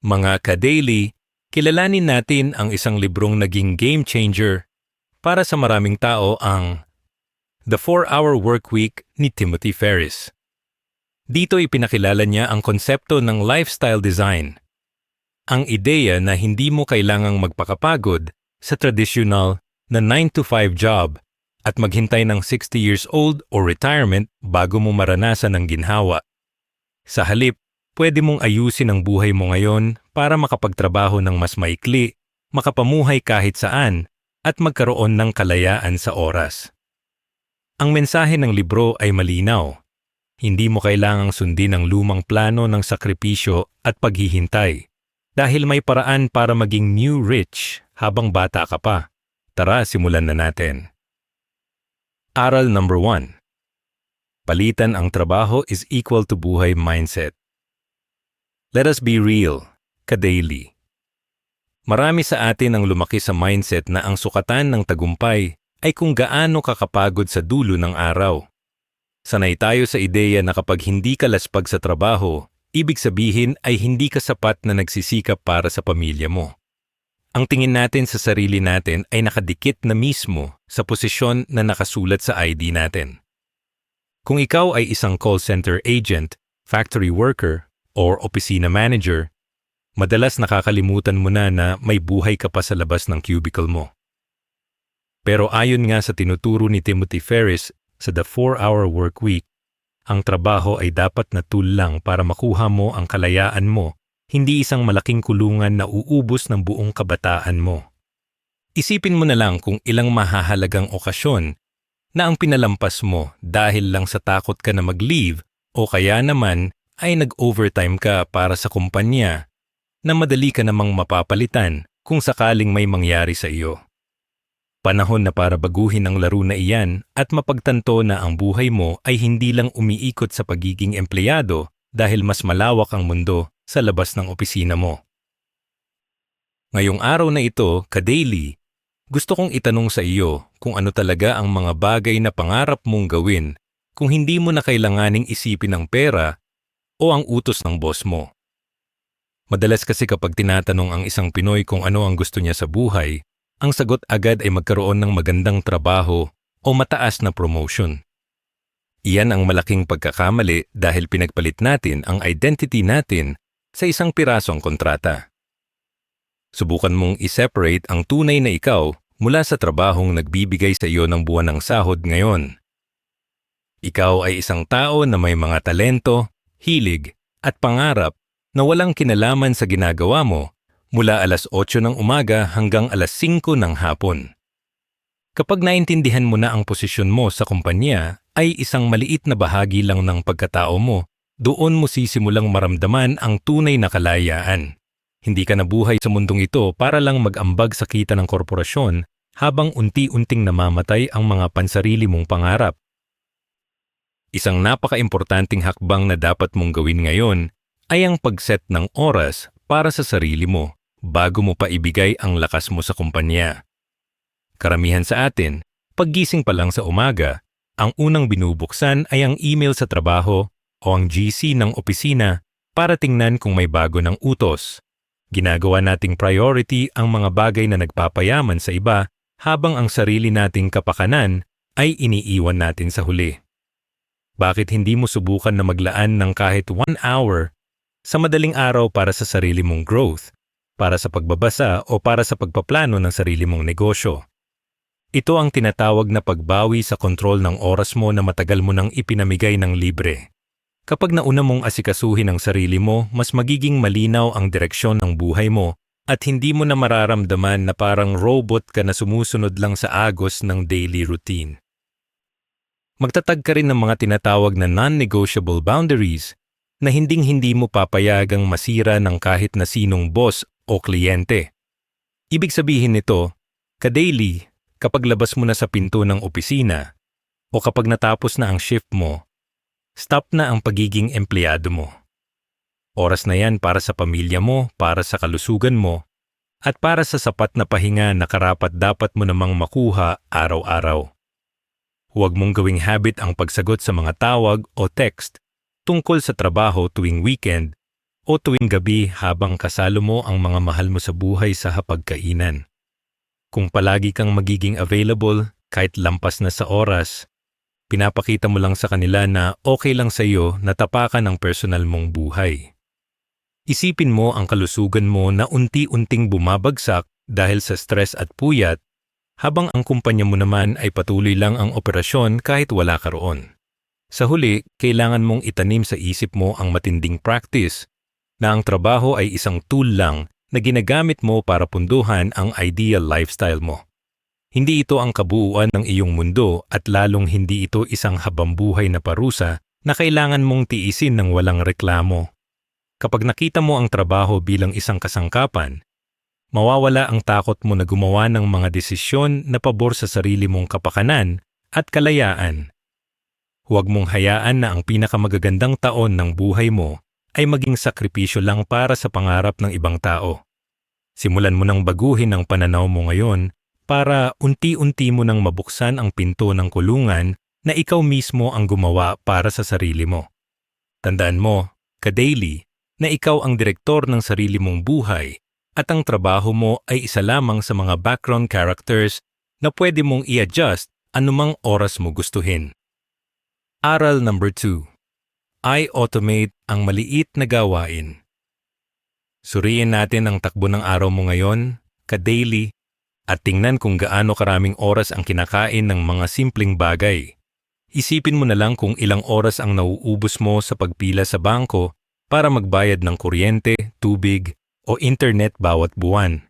Mga ka-daily, kilalanin natin ang isang librong naging game changer para sa maraming tao, ang The 4-Hour Workweek ni Timothy Ferriss. Dito ipinakilala niya ang konsepto ng lifestyle design. Ang ideya na hindi mo kailangang magpakapagod sa tradisyonal na 9-to-5 job at maghintay ng 60 years old o retirement bago mo maranasan ang ginhawa. Sa halip, pwede mong ayusin ang buhay mo ngayon para makapagtrabaho ng mas maikli, makapamuhay kahit saan, at magkaroon ng kalayaan sa oras. Ang mensahe ng libro ay malinaw. Hindi mo kailangang sundin ang lumang plano ng sakripisyo at paghihintay dahil may paraan para maging new rich habang bata ka pa. Tara, simulan na natin. Aral number 1. Palitan ang trabaho is equal to buhay mindset. Let us be real, ka-daily. Marami sa atin ang lumaki sa mindset na ang sukatan ng tagumpay ay kung gaano kakapagod sa dulo ng araw. Sanay tayo sa ideya na kapag hindi ka laspag sa trabaho, ibig sabihin ay hindi ka sapat na nagsisikap para sa pamilya mo. Ang tingin natin sa sarili natin ay nakadikit na mismo sa posisyon na nakasulat sa ID natin. Kung ikaw ay isang call center agent, factory worker, or opisina manager, madalas nakakalimutan mo na may buhay ka pa sa labas ng cubicle mo. Pero ayon nga sa tinuturo ni Timothy Ferriss sa The 4-Hour Workweek, ang trabaho ay dapat na tool lang para makuha mo ang kalayaan mo, hindi isang malaking kulungan na uubos ng buong kabataan mo. Isipin mo na lang kung ilang mahahalagang okasyon na ang pinalampas mo dahil lang sa takot ka na mag-leave o kaya naman ay nag-overtime ka para sa kumpanya na madali ka namang mapapalitan kung sakaling may mangyari sa iyo. Panahon na para baguhin ang laro na iyan at mapagtanto na ang buhay mo ay hindi lang umiikot sa pagiging empleyado dahil mas malawak ang mundo sa labas ng opisina mo. Ngayong araw na ito, ka-daily, gusto kong itanong sa iyo kung ano talaga ang mga bagay na pangarap mong gawin kung hindi mo na kailanganing isipin ang pera o ang utos ng boss mo. Madalas kasi kapag tinatanong ang isang Pinoy kung ano ang gusto niya sa buhay, ang sagot agad ay magkaroon ng magandang trabaho o mataas na promotion. Iyan ang malaking pagkakamali dahil pinagpalit natin ang identity natin sa isang pirasong kontrata. Subukan mong i-separate ang tunay na ikaw mula sa trabahong nagbibigay sa iyo ng buwan ng sahod ngayon. Ikaw ay isang tao na may mga talento, hilig, at pangarap na walang kinalaman sa ginagawa mo mula 8:00 ng umaga hanggang 5:00 ng hapon. Kapag naintindihan mo na ang posisyon mo sa kumpanya ay isang maliit na bahagi lang ng pagkatao mo, doon mo sisimulang maramdaman ang tunay na kalayaan. Hindi ka nabuhay sa mundong ito para lang mag-ambag sa kita ng korporasyon habang unti-unting namamatay ang mga pansarili mong pangarap. Isang napaka-importanting hakbang na dapat mong gawin ngayon ay ang pag-set ng oras para sa sarili mo bago mo pa ibigay ang lakas mo sa kumpanya. Karamihan sa atin, paggising pa lang sa umaga, ang unang binubuksan ay ang email sa trabaho o ang GC ng opisina para tingnan kung may bago ng utos. Ginagawa nating priority ang mga bagay na nagpapayaman sa iba habang ang sarili nating kapakanan ay iniiwan natin sa huli. Bakit hindi mo subukan na maglaan ng kahit 1 hour sa madaling araw para sa sarili mong growth, para sa pagbabasa o para sa pagpaplano ng sarili mong negosyo? Ito ang tinatawag na pagbawi sa kontrol ng oras mo na matagal mo nang ipinamigay ng libre. Kapag nauna mong asikasuhin ang sarili mo, mas magiging malinaw ang direksyon ng buhay mo at hindi mo na mararamdaman na parang robot ka na sumusunod lang sa agos ng daily routine. Magtatag ka rin ng mga tinatawag na non-negotiable boundaries na hinding-hindi mo papayagang masira ng kahit na sinong boss o kliyente. Ibig sabihin nito, ka-daily, kapag labas mo na sa pinto ng opisina o kapag natapos na ang shift mo, stop na ang pagiging empleyado mo. Oras na yan para sa pamilya mo, para sa kalusugan mo, at para sa sapat na pahinga na karapat-dapat mo namang makuha araw-araw. Huwag mong gawing habit ang pagsagot sa mga tawag o text tungkol sa trabaho tuwing weekend o tuwing gabi habang kasalo mo ang mga mahal mo sa buhay sa hapagkainan. Kung palagi kang magiging available kahit lampas na sa oras, pinapakita mo lang sa kanila na okay lang sa iyo na tapakan ang personal mong buhay. Isipin mo ang kalusugan mo na unti-unting bumabagsak dahil sa stress at puyat, habang ang kumpanya mo naman ay patuloy lang ang operasyon kahit wala ka roon. Sa huli, kailangan mong itanim sa isip mo ang matinding practice na ang trabaho ay isang tool lang na ginagamit mo para punduhan ang ideal lifestyle mo. Hindi ito ang kabuuan ng iyong mundo at lalong hindi ito isang habambuhay na parusa na kailangan mong tiisin ng walang reklamo. Kapag nakita mo ang trabaho bilang isang kasangkapan, mawawala ang takot mo na gumawa ng mga desisyon na pabor sa sarili mong kapakanan at kalayaan. Huwag mong hayaan na ang pinakamagagandang taon ng buhay mo ay maging sakripisyo lang para sa pangarap ng ibang tao. Simulan mo nang baguhin ang pananaw mo ngayon para unti-unti mo nang mabuksan ang pinto ng kulungan na ikaw mismo ang gumawa para sa sarili mo. Tandaan mo, ka-daily, na ikaw ang direktor ng sarili mong buhay at ang trabaho mo ay isa lamang sa mga background characters na pwede mong i-adjust anumang oras mo gustuhin. Aral number 2. I-automate ang maliit na gawain. Suriin natin ang takbo ng araw mo ngayon, ka-daily, at tingnan kung gaano karaming oras ang kinakain ng mga simpleng bagay. Isipin mo na lang kung ilang oras ang nauubos mo sa pagpila sa bangko para magbayad ng kuryente, tubig, o internet bawat buwan.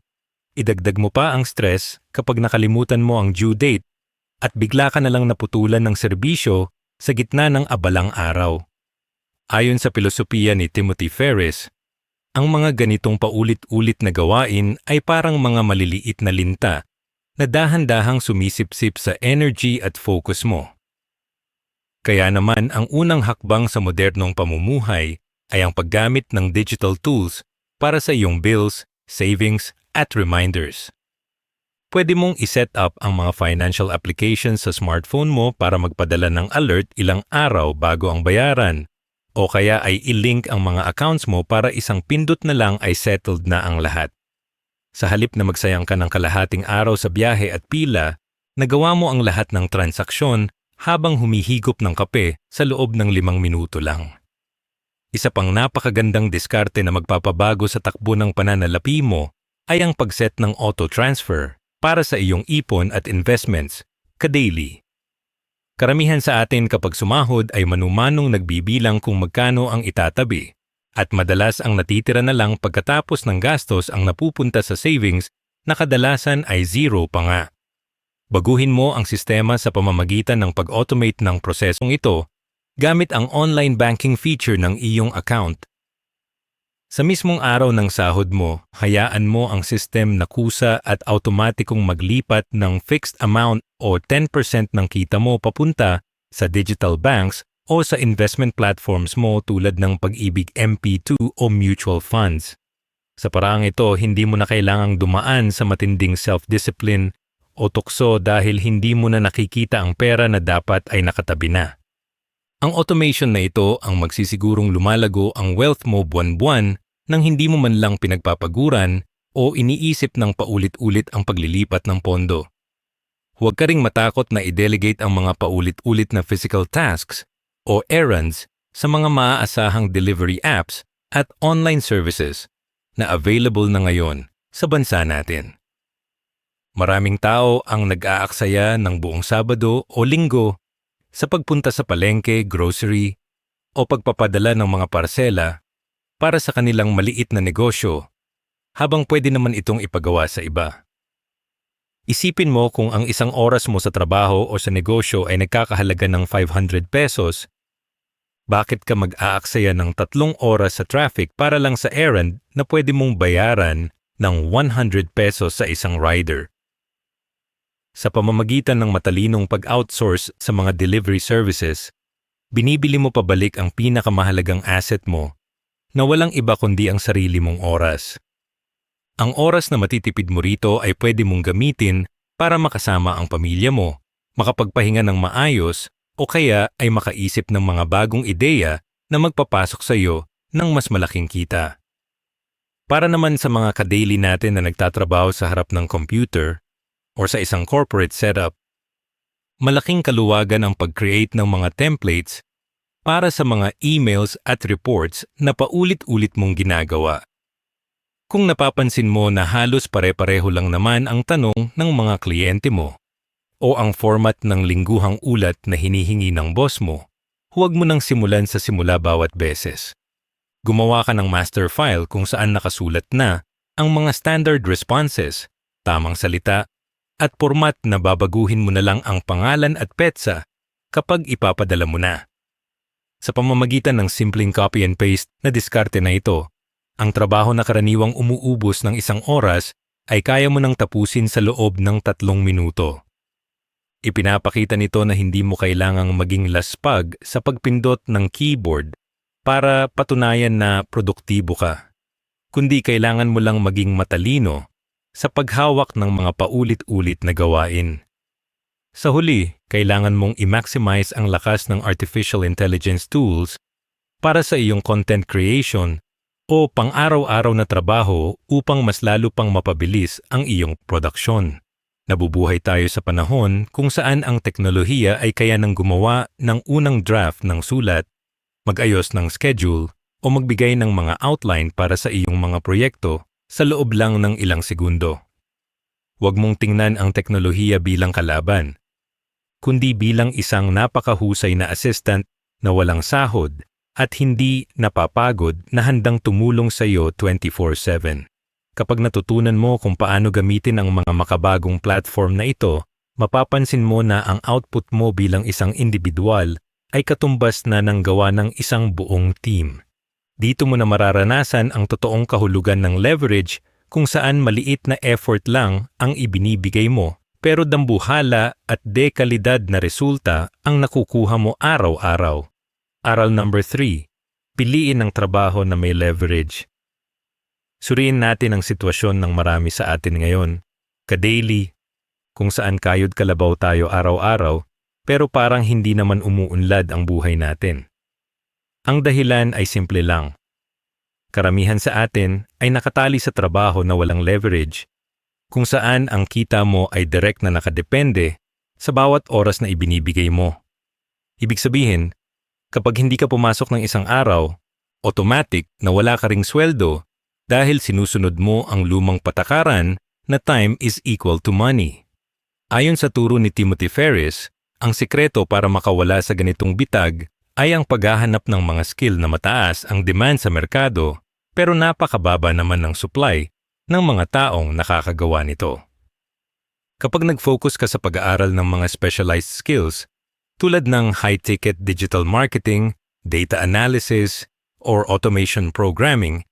Idagdag mo pa ang stress kapag nakalimutan mo ang due date at bigla ka na lang naputulan ng serbisyo sa gitna ng abalang araw. Ayon sa filosofiya ni Timothy Ferriss, ang mga ganitong paulit-ulit na gawain ay parang mga maliliit na linta na dahan-dahang sumisipsip sa energy at focus mo. Kaya naman ang unang hakbang sa modernong pamumuhay ay ang paggamit ng digital tools para sa iyong bills, savings, at reminders. Pwede mong iset up ang mga financial applications sa smartphone mo para magpadala ng alert ilang araw bago ang bayaran, o kaya ay i-link ang mga accounts mo para isang pindot na lang ay settled na ang lahat. Sa halip na magsayang ka ng kalahating araw sa biyahe at pila, nagawa mo ang lahat ng transaksyon habang humihigop ng kape sa loob ng 5 minuto lang. Isa pang napakagandang diskarte na magpapabago sa takbo ng pananalapi mo ay ang pagset ng auto-transfer para sa iyong ipon at investments, ka-daily. Karamihan sa atin kapag sumahod ay manumanong nagbibilang kung magkano ang itatabi, at madalas ang natitira na lang pagkatapos ng gastos ang napupunta sa savings na kadalasan ay zero pa nga. Baguhin mo ang sistema sa pamamagitan ng pag-automate ng prosesong ito gamit ang online banking feature ng iyong account. Sa mismong araw ng sahod mo, hayaan mo ang system na kusa at automatikong maglipat ng fixed amount o 10% ng kita mo papunta sa digital banks o sa investment platforms mo tulad ng Pag-ibig MP2 o mutual funds. Sa paraang ito, hindi mo na kailangang dumaan sa matinding self-discipline o tukso dahil hindi mo na nakikita ang pera na dapat ay nakatabi na. Ang automation na ito ang magsisigurong lumalago ang wealth mo buwan-buwan nang hindi mo man lang pinagpapaguran o iniisip ng paulit-ulit ang paglilipat ng pondo. Huwag ka ring matakot na i-delegate ang mga paulit-ulit na physical tasks o errands sa mga maaasahang delivery apps at online services na available na ngayon sa bansa natin. Maraming tao ang nag-aaksaya ng buong Sabado o Linggo sa pagpunta sa palengke, grocery, o pagpapadala ng mga parsela para sa kanilang maliit na negosyo, habang pwede naman itong ipagawa sa iba. Isipin mo kung ang isang oras mo sa trabaho o sa negosyo ay nagkakahalaga ng 500 pesos, bakit ka mag-aaksaya ng 3 oras sa traffic para lang sa errand na pwede mong bayaran ng 100 pesos sa isang rider? Sa pamamagitan ng matalinong pag-outsource sa mga delivery services, binibili mo pabalik ang pinakamahalagang asset mo na walang iba kundi ang sarili mong oras. Ang oras na matitipid mo rito ay pwede mong gamitin para makasama ang pamilya mo, makapagpahinga ng maayos, o kaya ay makaisip ng mga bagong ideya na magpapasok sa iyo ng mas malaking kita. Para naman sa mga ka-daily natin na nagtatrabaho sa harap ng computer o sa isang corporate setup, malaking kaluwagan ang pag-create ng mga templates para sa mga emails at reports na paulit-ulit mong ginagawa. Kung napapansin mo na halos pare-pareho lang naman ang tanong ng mga kliyente mo o ang format ng lingguhang ulat na hinihingi ng boss mo, huwag mo nang simulan sa simula bawat beses. Gumawa ka ng master file kung saan nakasulat na ang mga standard responses, tamang salita, at format na babaguhin mo na lang ang pangalan at petsa kapag ipapadala mo na. Sa pamamagitan ng simpleng copy and paste na diskarte na ito, ang trabaho na karaniwang umuubos ng 1 oras ay kaya mo nang tapusin sa loob ng 3 minuto. Ipinapakita nito na hindi mo kailangang maging laspag sa pagpindot ng keyboard para patunayan na produktibo ka, kundi kailangan mo lang maging matalino sa paghawak ng mga paulit-ulit na gawain. Sa huli, kailangan mong i-maximize ang lakas ng artificial intelligence tools para sa iyong content creation o pang-araw-araw na trabaho upang mas lalo pang mapabilis ang iyong produksyon. Nabubuhay tayo sa panahon kung saan ang teknolohiya ay kaya nang gumawa ng unang draft ng sulat, mag-ayos ng schedule o magbigay ng mga outline para sa iyong mga proyekto sa loob lang ng ilang segundo. Huwag mong tingnan ang teknolohiya bilang kalaban, kundi bilang isang napakahusay na assistant na walang sahod at hindi napapagod na handang tumulong sa iyo 24/7. Kapag natutunan mo kung paano gamitin ang mga makabagong platform na ito, mapapansin mo na ang output mo bilang isang individual ay katumbas na ng gawa ng isang buong team. Dito mo na mararanasan ang totoong kahulugan ng leverage kung saan maliit na effort lang ang ibinibigay mo, pero dambuhala at dekalidad na resulta ang nakukuha mo araw-araw. Aral number 3, piliin ang trabaho na may leverage. Suriin natin ang sitwasyon ng marami sa atin ngayon, ka-daily, kung saan kayod kalabaw tayo araw-araw, pero parang hindi naman umuunlad ang buhay natin. Ang dahilan ay simple lang. Karamihan sa atin ay nakatali sa trabaho na walang leverage, kung saan ang kita mo ay direct na nakadepende sa bawat oras na ibinibigay mo. Ibig sabihin, kapag hindi ka pumasok ng isang araw, automatic na wala ka ring sweldo dahil sinusunod mo ang lumang patakaran na time is equal to money. Ayon sa turo ni Timothy Ferris, ang sikreto para makawala sa ganitong bitag ay ang paghahanap ng mga skill na mataas ang demand sa merkado pero napakababa naman ng supply ng mga taong nakakagawa nito. Kapag nag-focus ka sa pag-aaral ng mga specialized skills tulad ng high-ticket digital marketing, data analysis, or automation programming,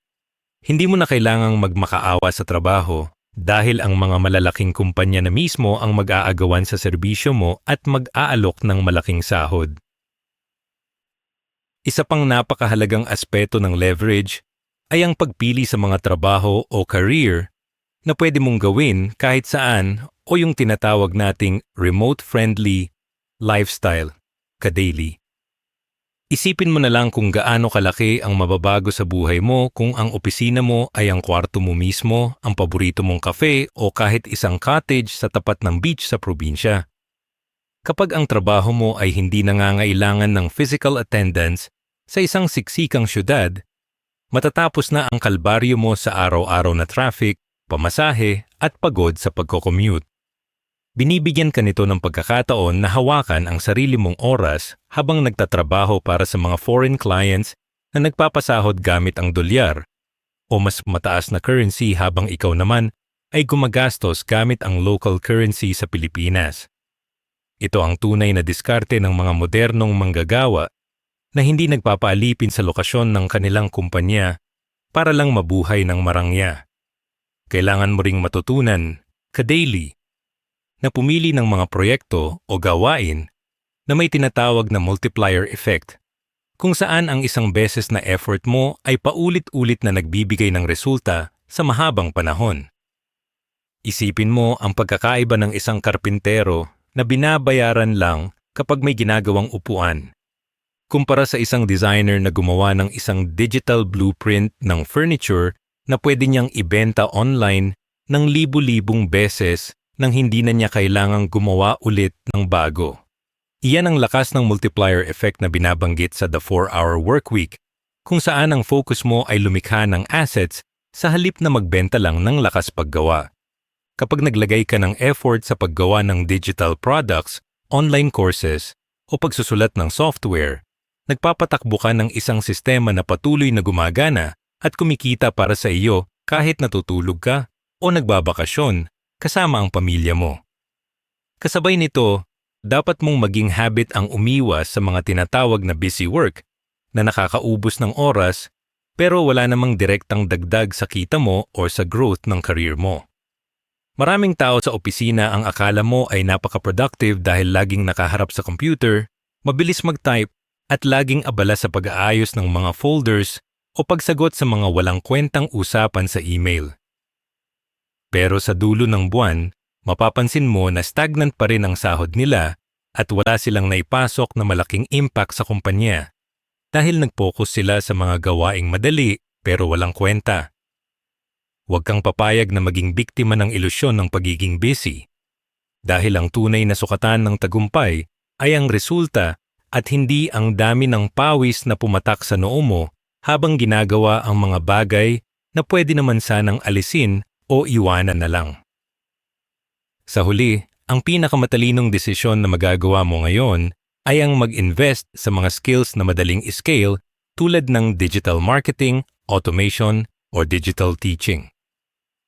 hindi mo na kailangang magmakaawa sa trabaho dahil ang mga malalaking kumpanya na mismo ang mag-aagawan sa serbisyo mo at mag-aalok ng malaking sahod. Isa pang napakahalagang aspeto ng leverage ay ang pagpili sa mga trabaho o career na pwede mong gawin kahit saan o yung tinatawag nating remote-friendly lifestyle, ka-daily. Isipin mo na lang kung gaano kalaki ang mababago sa buhay mo kung ang opisina mo ay ang kwarto mo mismo, ang paborito mong kafe o kahit isang cottage sa tapat ng beach sa probinsya. Kapag ang trabaho mo ay hindi nangangailangan ng physical attendance sa isang siksikang syudad, matatapos na ang kalbaryo mo sa araw-araw na traffic, pamasahe at pagod sa pagko-commute. Binibigyan ka nito ng pagkakataon na hawakan ang sarili mong oras habang nagtatrabaho para sa mga foreign clients na nagpapasahod gamit ang dolyar o mas mataas na currency habang ikaw naman ay gumagastos gamit ang local currency sa Pilipinas. Ito ang tunay na diskarte ng mga modernong manggagawa na hindi nagpapaalipin sa lokasyon ng kanilang kumpanya para lang mabuhay ng marangya. Kailangan mo ring matutunan, ka-daily, na pumili ng mga proyekto o gawain na may tinatawag na multiplier effect, kung saan ang isang beses na effort mo ay paulit-ulit na nagbibigay ng resulta sa mahabang panahon. Isipin mo ang pagkakaiba ng isang karpintero na binabayaran lang kapag may ginagawang upuan, kumpara sa isang designer na gumawa ng isang digital blueprint ng furniture na pwede niyang ibenta online ng libu-libong beses nang hindi na niya kailangang gumawa ulit ng bago. Iyan ang lakas ng multiplier effect na binabanggit sa The 4-Hour Workweek, kung saan ang focus mo ay lumikha ng assets sa halip na magbenta lang ng lakas paggawa. Kapag naglagay ka ng effort sa paggawa ng digital products, online courses, o pagsusulat ng software, nagpapatakbo ka ng isang sistema na patuloy na gumagana at kumikita para sa iyo kahit natutulog ka o nagbabakasyon kasama ang pamilya mo. Kasabay nito, dapat mong maging habit ang umiwas sa mga tinatawag na busy work na nakakaubos ng oras pero wala namang direktang dagdag sa kita mo o sa growth ng career mo. Maraming tao sa opisina ang akala mo ay napaka-productive dahil laging nakaharap sa computer, mabilis mag-type at laging abala sa pag-aayos ng mga folders o pagsagot sa mga walang kwentang usapan sa email. Pero sa dulo ng buwan, mapapansin mo na stagnant pa rin ang sahod nila at wala silang naipasok na malaking impact sa kumpanya dahil nag-focus sila sa mga gawaing madali pero walang kwenta. Huwag kang papayag na maging biktima ng ilusyon ng pagiging busy dahil ang tunay na sukatan ng tagumpay ay ang resulta at hindi ang dami ng pawis na pumatak sa noo mo habang ginagawa ang mga bagay na pwede naman sanang alisin o iwanan na lang. Sa huli, ang pinakamatalinong desisyon na magagawa mo ngayon ay ang mag-invest sa mga skills na madaling i-scale tulad ng digital marketing, automation, o digital teaching.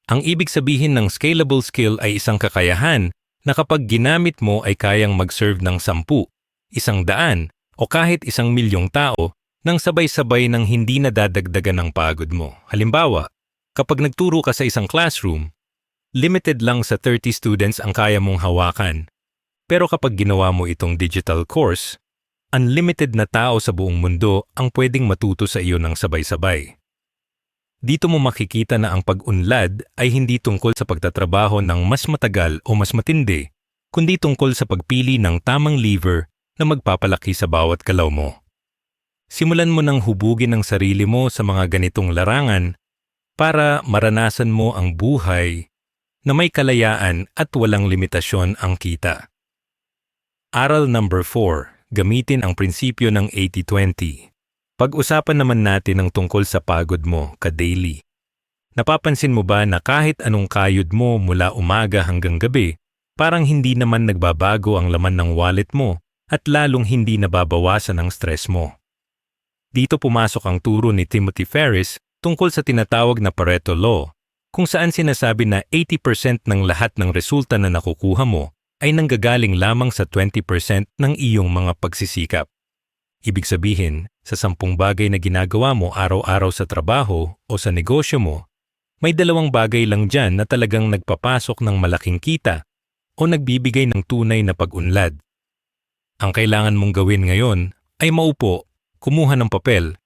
Ang ibig sabihin ng scalable skill ay isang kakayahan na kapag ginamit mo ay kayang mag-serve ng 10, 100, o kahit 1,000,000 tao nang sabay-sabay nang hindi nadadagdagan ng pagod mo. Halimbawa, kapag nagturo ka sa isang classroom, limited lang sa 30 students ang kaya mong hawakan. Pero kapag ginawa mo itong digital course, unlimited na tao sa buong mundo ang pwedeng matuto sa iyo ng sabay-sabay. Dito mo makikita na ang pag-unlad ay hindi tungkol sa pagtatrabaho ng mas matagal o mas matindi, kundi tungkol sa pagpili ng tamang lever na magpapalaki sa bawat galaw mo. Simulan mo nang hubugin ang sarili mo sa mga ganitong larangan para maranasan mo ang buhay na may kalayaan at walang limitasyon ang kita. Aral number 4, gamitin ang prinsipyo ng 80-20. Pag-usapan naman natin ang tungkol sa pagod mo ka-daily. Napapansin mo ba na kahit anong kayod mo mula umaga hanggang gabi, parang hindi naman nagbabago ang laman ng wallet mo at lalong hindi nababawasan ang stress mo? Dito pumasok ang turo ni Timothy Ferriss tungkol sa tinatawag na Pareto Law, kung saan sinasabi na 80% ng lahat ng resulta na nakukuha mo ay nanggagaling lamang sa 20% ng iyong mga pagsisikap. Ibig sabihin, sa 10 bagay na ginagawa mo araw-araw sa trabaho o sa negosyo mo, may 2 bagay lang dyan na talagang nagpapasok ng malaking kita o nagbibigay ng tunay na pag-unlad. Ang kailangan mong gawin ngayon ay maupo, kumuha ng papel,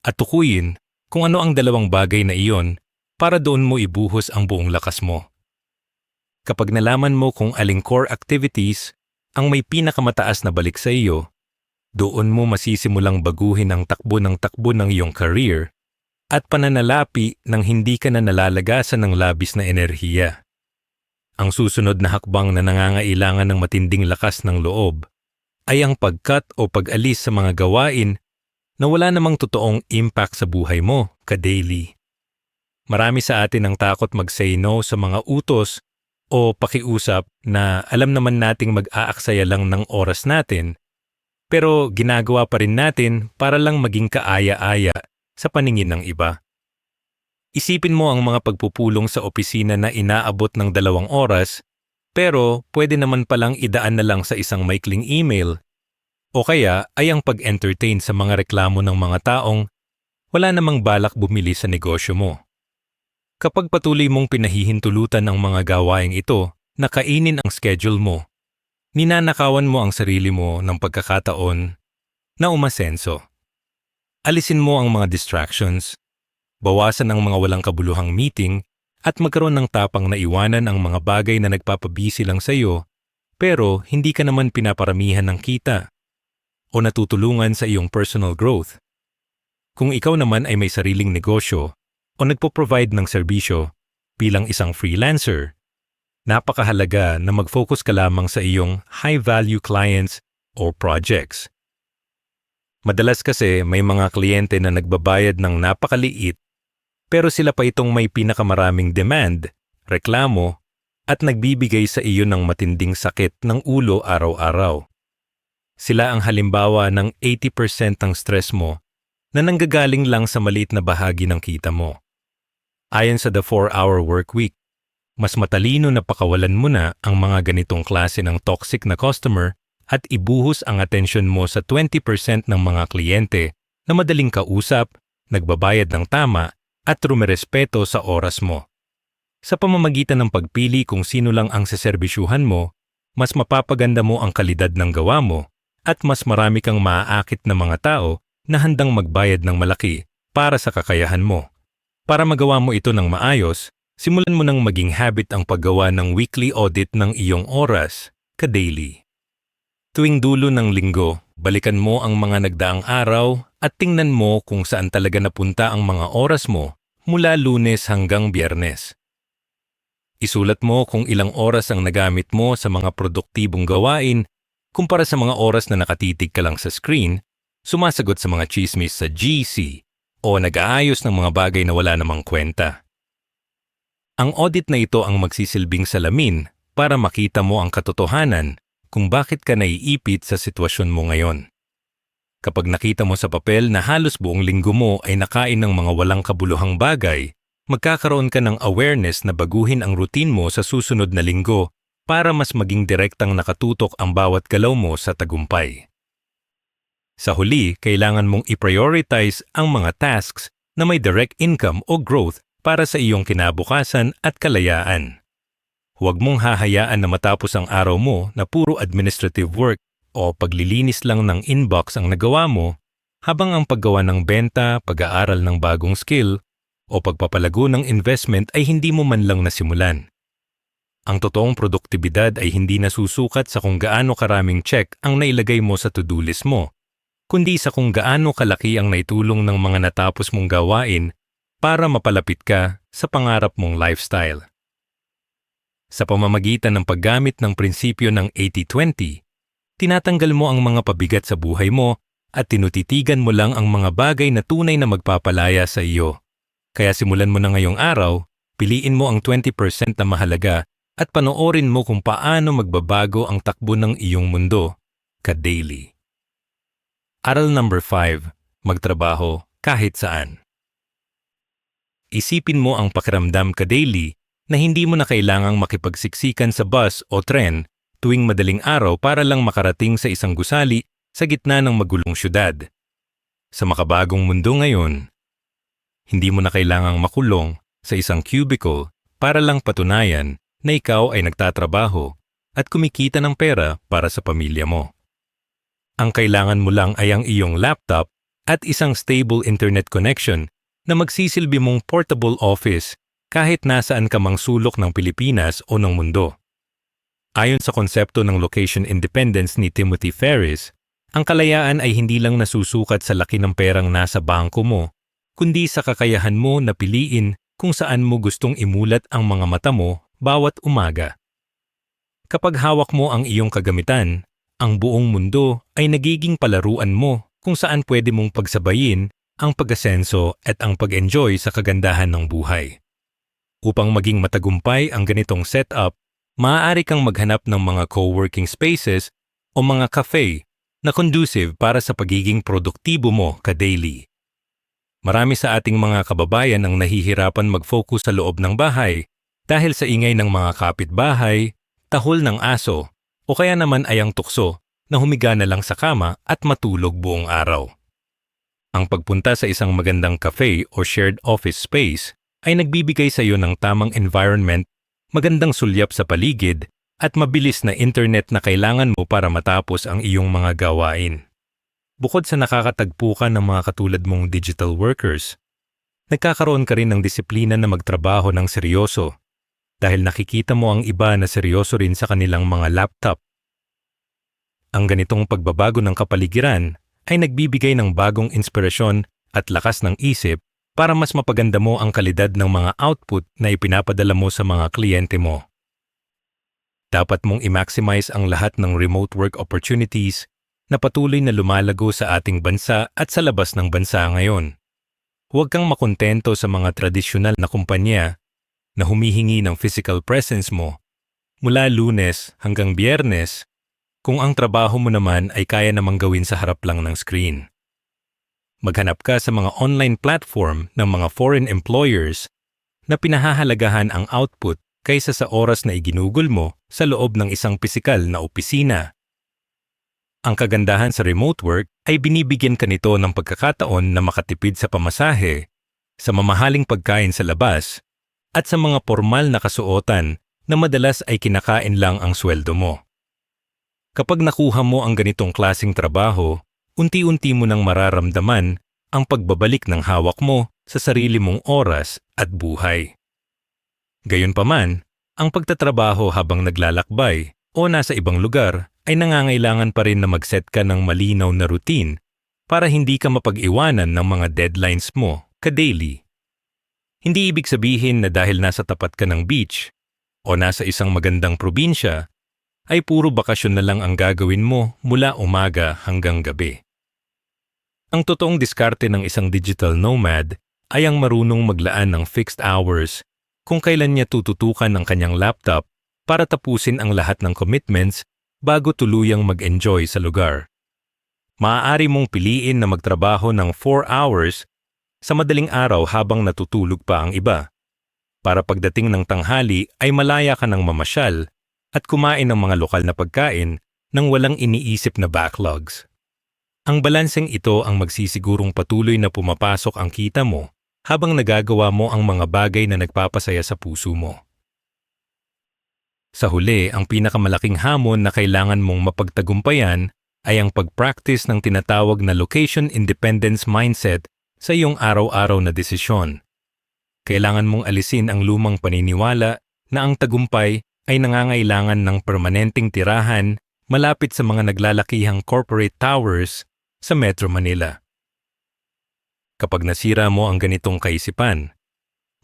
at tukuyin kung ano ang 2 bagay na iyon para doon mo ibuhos ang buong lakas mo. Kapag nalaman mo kung aling core activities ang may pinakamataas na balik sa iyo, doon mo masisimulang baguhin ang takbo ng iyong career at pananalapi nang hindi ka na nalalagasan ng labis na enerhiya. Ang susunod na hakbang na nangangailangan ng matinding lakas ng loob ay ang pag-cut o pag-alis sa mga gawain na wala namang totoong impact sa buhay mo ka-daily. Marami sa atin ang takot mag-say no sa mga utos o pakiusap na alam naman nating mag-aaksaya lang ng oras natin, pero ginagawa pa rin natin para lang maging kaaya-aya sa paningin ng iba. Isipin mo ang mga pagpupulong sa opisina na inaabot ng 2 oras, pero pwede naman palang idaan na lang sa isang maikling email, o kaya ay ang pag-entertain sa mga reklamo ng mga taong wala namang balak bumili sa negosyo mo. Kapag patuloy mong pinahihintulutan ang mga gawaing ito na kainin ang schedule mo, ninanakawan mo ang sarili mo ng pagkakataon na umasenso. Alisin mo ang mga distractions, bawasan ang mga walang kabuluhang meeting, at magkaroon ng tapang na iwanan ang mga bagay na nagpapabisi lang sa iyo pero hindi ka naman pinaparamihan ng kita. o natutulungan sa iyong personal growth. Kung ikaw naman ay may sariling negosyo o nagpo-provide ng serbisyo bilang isang freelancer, napakahalaga na mag-focus ka lamang sa iyong high-value clients o projects. Madalas kasi may mga kliyente na nagbabayad ng napakaliit pero sila pa itong may pinakamaraming demand, reklamo, at nagbibigay sa iyo ng matinding sakit ng ulo araw-araw. Sila ang halimbawa ng 80% ng stress mo na nanggagaling lang sa maliit na bahagi ng kita mo. Ayon sa The 4-Hour Workweek, mas matalino na pakawalan mo na ang mga ganitong klase ng toxic na customer at ibuhos ang atensyon mo sa 20% ng mga kliyente na madaling kausap, nagbabayad ng tama, at rumerespeto sa oras mo. Sa pamamagitan ng pagpili kung sino lang ang seserbisyuhan mo, mas mapapaganda mo ang kalidad ng gawa mo at mas marami kang maaakit na mga tao na handang magbayad ng malaki para sa kakayahan mo. Para magawa mo ito ng maayos, simulan mo nang maging habit ang paggawa ng weekly audit ng iyong oras, ka-daily. Tuwing dulo ng linggo, balikan mo ang mga nagdaang araw at tingnan mo kung saan talaga napunta ang mga oras mo mula Lunes hanggang Biyernes. Isulat mo kung ilang oras ang nagamit mo sa mga produktibong gawain kumpara sa mga oras na nakatitig ka lang sa screen, sumasagot sa mga chismis sa GC, o nag-aayos ng mga bagay na wala namang kwenta. Ang audit na ito ang magsisilbing salamin para makita mo ang katotohanan kung bakit ka naiipit sa sitwasyon mo ngayon. Kapag nakita mo sa papel na halos buong linggo mo ay nakain ng mga walang kabuluhang bagay, magkakaroon ka ng awareness na baguhin ang routine mo sa susunod na linggo para mas maging direktang nakatutok ang bawat galaw mo sa tagumpay. Sa huli, kailangan mong i-prioritize ang mga tasks na may direct income o growth para sa iyong kinabukasan at kalayaan. Huwag mong hahayaan na matapos ang araw mo na puro administrative work o paglilinis lang ng inbox ang nagawa mo, habang ang paggawa ng benta, pag-aaral ng bagong skill, o pagpapalago ng investment ay hindi mo man lang nasimulan. Ang totoong produktibidad ay hindi nasusukat sa kung gaano karaming check ang nailagay mo sa to-do list mo, kundi sa kung gaano kalaki ang naitulong ng mga natapos mong gawain para mapalapit ka sa pangarap mong lifestyle. Sa pamamagitan ng paggamit ng prinsipyo ng 80-20, tinatanggal mo ang mga pabigat sa buhay mo at tinutitigan mo lang ang mga bagay na tunay na magpapalaya sa iyo. Kaya simulan mo na ngayong araw, piliin mo ang 20% na mahalaga at panoorin mo kung paano magbabago ang takbo ng iyong mundo, ka-daily. Aral number 5, magtrabaho kahit saan. Isipin mo ang pakiramdam ka-daily na hindi mo na kailangang makipagsiksikan sa bus o tren tuwing madaling araw para lang makarating sa isang gusali sa gitna ng magulong syudad. Sa makabagong mundo ngayon, hindi mo na kailangang makulong sa isang cubicle para lang patunayan na ikaw ay nagtatrabaho at kumikita ng pera para sa pamilya mo. Ang kailangan mo lang ay ang iyong laptop at isang stable internet connection na magsisilbi mong portable office kahit nasaan ka mang sulok ng Pilipinas o ng mundo. Ayon sa konsepto ng location independence ni Timothy Ferriss, ang kalayaan ay hindi lang nasusukat sa laki ng perang nasa bangko mo, kundi sa kakayahan mo na piliin kung saan mo gustong imulat ang mga mata mo bawat umaga. Kapag hawak mo ang iyong kagamitan, ang buong mundo ay nagiging palaruan mo kung saan pwede mong pagsabayin ang pag-asenso at ang pag-enjoy sa kagandahan ng buhay. Upang maging matagumpay ang ganitong setup, maaari kang maghanap ng mga co-working spaces o mga cafe na conducive para sa pagiging produktibo mo ka-daily. Marami sa ating mga kababayan ang nahihirapan mag-focus sa loob ng bahay dahil sa ingay ng mga kapitbahay, tahol ng aso, o kaya naman ay ang tukso na humiga na lang sa kama at matulog buong araw. Ang pagpunta sa isang magandang cafe o shared office space ay nagbibigay sa iyo ng tamang environment, magandang sulyap sa paligid, at mabilis na internet na kailangan mo para matapos ang iyong mga gawain. Bukod sa nakakatagpo ka ng mga katulad mong digital workers, nagkakaroon ka rin ng disiplina na magtrabaho ng seryoso dahil nakikita mo ang iba na seryoso rin sa kanilang mga laptop. Ang ganitong pagbabago ng kapaligiran ay nagbibigay ng bagong inspirasyon at lakas ng isip para mas mapaganda mo ang kalidad ng mga output na ipinapadala mo sa mga kliyente mo. Dapat mong i-maximize ang lahat ng remote work opportunities na patuloy na lumalago sa ating bansa at sa labas ng bansa ngayon. Huwag kang makontento sa mga tradisyonal na kumpanya na humihingi ng physical presence mo mula Lunes hanggang Biyernes kung ang trabaho mo naman ay kaya namang gawin sa harap lang ng screen. Maghanap ka sa mga online platform ng mga foreign employers na pinahahalagahan ang output kaysa sa oras na iginugol mo sa loob ng isang pisikal na opisina. Ang kagandahan sa remote work ay binibigyan ka nito ng pagkakataon na makatipid sa pamasahe, sa mamahaling pagkain sa labas, at sa mga formal na kasuotan na madalas ay kinakain lang ang sweldo mo. Kapag nakuha mo ang ganitong klasing trabaho, unti-unti mo nang mararamdaman ang pagbabalik ng hawak mo sa sarili mong oras at buhay. Gayunpaman, ang pagtatrabaho habang naglalakbay o nasa ibang lugar ay nangangailangan pa rin na mag-set ka ng malinaw na routine para hindi ka mapag-iwanan ng mga deadlines mo ka-daily. Hindi ibig sabihin na dahil nasa tapat ka ng beach o nasa isang magandang probinsya, ay puro bakasyon na lang ang gagawin mo mula umaga hanggang gabi. Ang totoong diskarte ng isang digital nomad ay ang marunong maglaan ng fixed hours kung kailan niya tututukan ng kanyang laptop para tapusin ang lahat ng commitments bago tuluyang mag-enjoy sa lugar. Maaari mong piliin na magtrabaho ng 4 hours sa madaling araw habang natutulog pa ang iba, para pagdating ng tanghali ay malaya ka ng mamasyal at kumain ng mga lokal na pagkain nang walang iniisip na backlogs. Ang balanseng ito ang magsisigurong patuloy na pumapasok ang kita mo habang nagagawa mo ang mga bagay na nagpapasaya sa puso mo. Sa huli, ang pinakamalaking hamon na kailangan mong mapagtagumpayan ay ang pag-practice ng tinatawag na location independence mindset sa iyong araw-araw na desisyon. Kailangan mong alisin ang lumang paniniwala na ang tagumpay ay nangangailangan ng permanenteng tirahan malapit sa mga naglalakihang corporate towers sa Metro Manila. Kapag nasira mo ang ganitong kaisipan,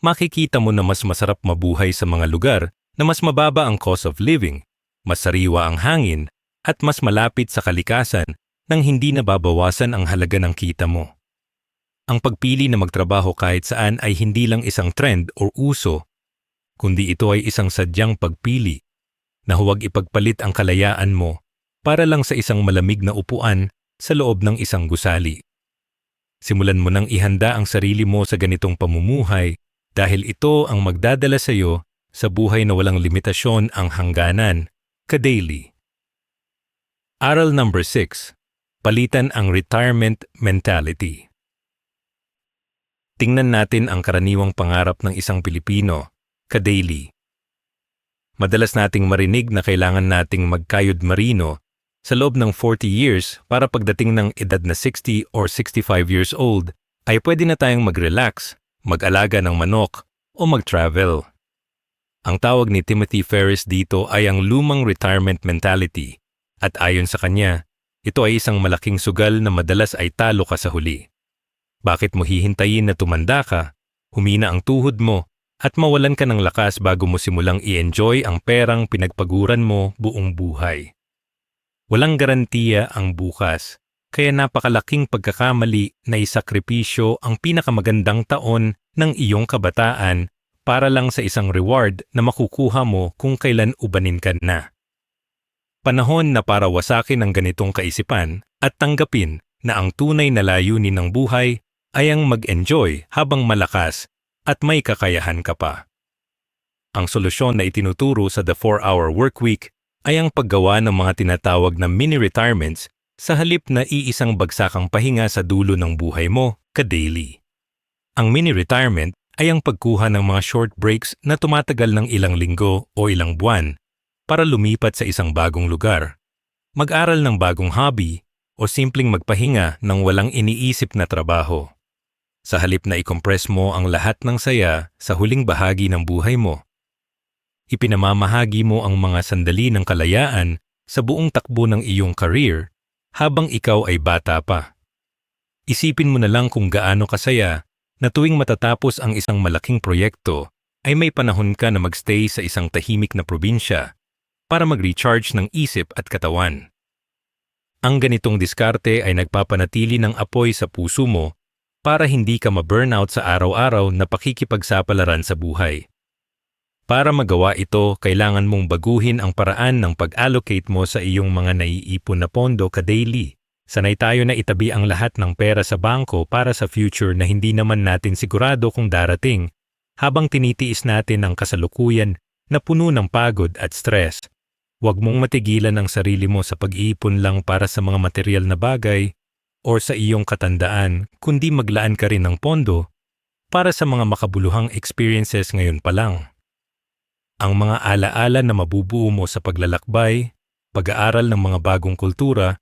makikita mo na mas masarap mabuhay sa mga lugar na mas mababa ang cost of living, mas sariwa ang hangin, at mas malapit sa kalikasan nang hindi nababawasan ang halaga ng kita mo. Ang pagpili na magtrabaho kahit saan ay hindi lang isang trend o uso, kundi ito ay isang sadyang pagpili na huwag ipagpalit ang kalayaan mo para lang sa isang malamig na upuan sa loob ng isang gusali. Simulan mo nang ihanda ang sarili mo sa ganitong pamumuhay dahil ito ang magdadala sa iyo sa buhay na walang limitasyon ang hangganan, ka-daily. Aral number 6. Palitan ang retirement mentality. Tingnan natin ang karaniwang pangarap ng isang Pilipino, ka-daily. Madalas nating marinig na kailangan nating magkayod marino sa loob ng 40 years para pagdating ng edad na 60 or 65 years old ay pwede na tayong mag-relax, mag-alaga ng manok o mag-travel. Ang tawag ni Timothy Ferriss dito ay ang lumang retirement mentality at ayon sa kanya, ito ay isang malaking sugal na madalas ay talo ka sa huli. Bakit mo hihintayin na tumanda ka, humina ang tuhod mo at mawalan ka ng lakas bago mo simulang i-enjoy ang perang pinagpaguran mo buong buhay? Walang garantiya ang bukas, kaya napakalaking pagkakamali na isakripisyo ang pinakamagandang taon ng iyong kabataan para lang sa isang reward na makukuha mo kung kailan ubanin ka na. Panahon na para wasakin ang ganitong kaisipan at tanggapin na ang tunay na layunin ng buhay ay ang mag-enjoy habang malakas at may kakayahan ka pa. Ang solusyon na itinuturo sa The 4-Hour Workweek ay ang paggawa ng mga tinatawag na mini-retirements sa halip na iisang bagsakang pahinga sa dulo ng buhay mo, ka-daily. Ang mini-retirement ay ang pagkuha ng mga short breaks na tumatagal ng ilang linggo o ilang buwan para lumipat sa isang bagong lugar, mag-aral ng bagong hobby o simpleng magpahinga ng walang iniisip na trabaho. Sa halip na i-compress mo ang lahat ng saya sa huling bahagi ng buhay mo, ipinamamahagi mo ang mga sandali ng kalayaan sa buong takbo ng iyong career habang ikaw ay bata pa. Isipin mo na lang kung gaano kasaya na tuwing matatapos ang isang malaking proyekto ay may panahon ka na magstay sa isang tahimik na probinsya para mag-recharge ng isip at katawan. Ang ganitong diskarte ay nagpapanatili ng apoy sa puso mo para hindi ka ma-burnout sa araw-araw na pakikipagsapalaran sa buhay. Para magawa ito, kailangan mong baguhin ang paraan ng pag-allocate mo sa iyong mga naiipon na pondo ka-daily. Sanay tayo na itabi ang lahat ng pera sa bangko para sa future na hindi naman natin sigurado kung darating, habang tinitiis natin ang kasalukuyan na puno ng pagod at stress. Huwag mong matigilan ang sarili mo sa pag-iipon lang para sa mga material na bagay o sa iyong katandaan, kundi maglaan ka rin ng pondo para sa mga makabuluhang experiences ngayon pa lang. Ang mga alaala na mabubuo mo sa paglalakbay, pag-aaral ng mga bagong kultura,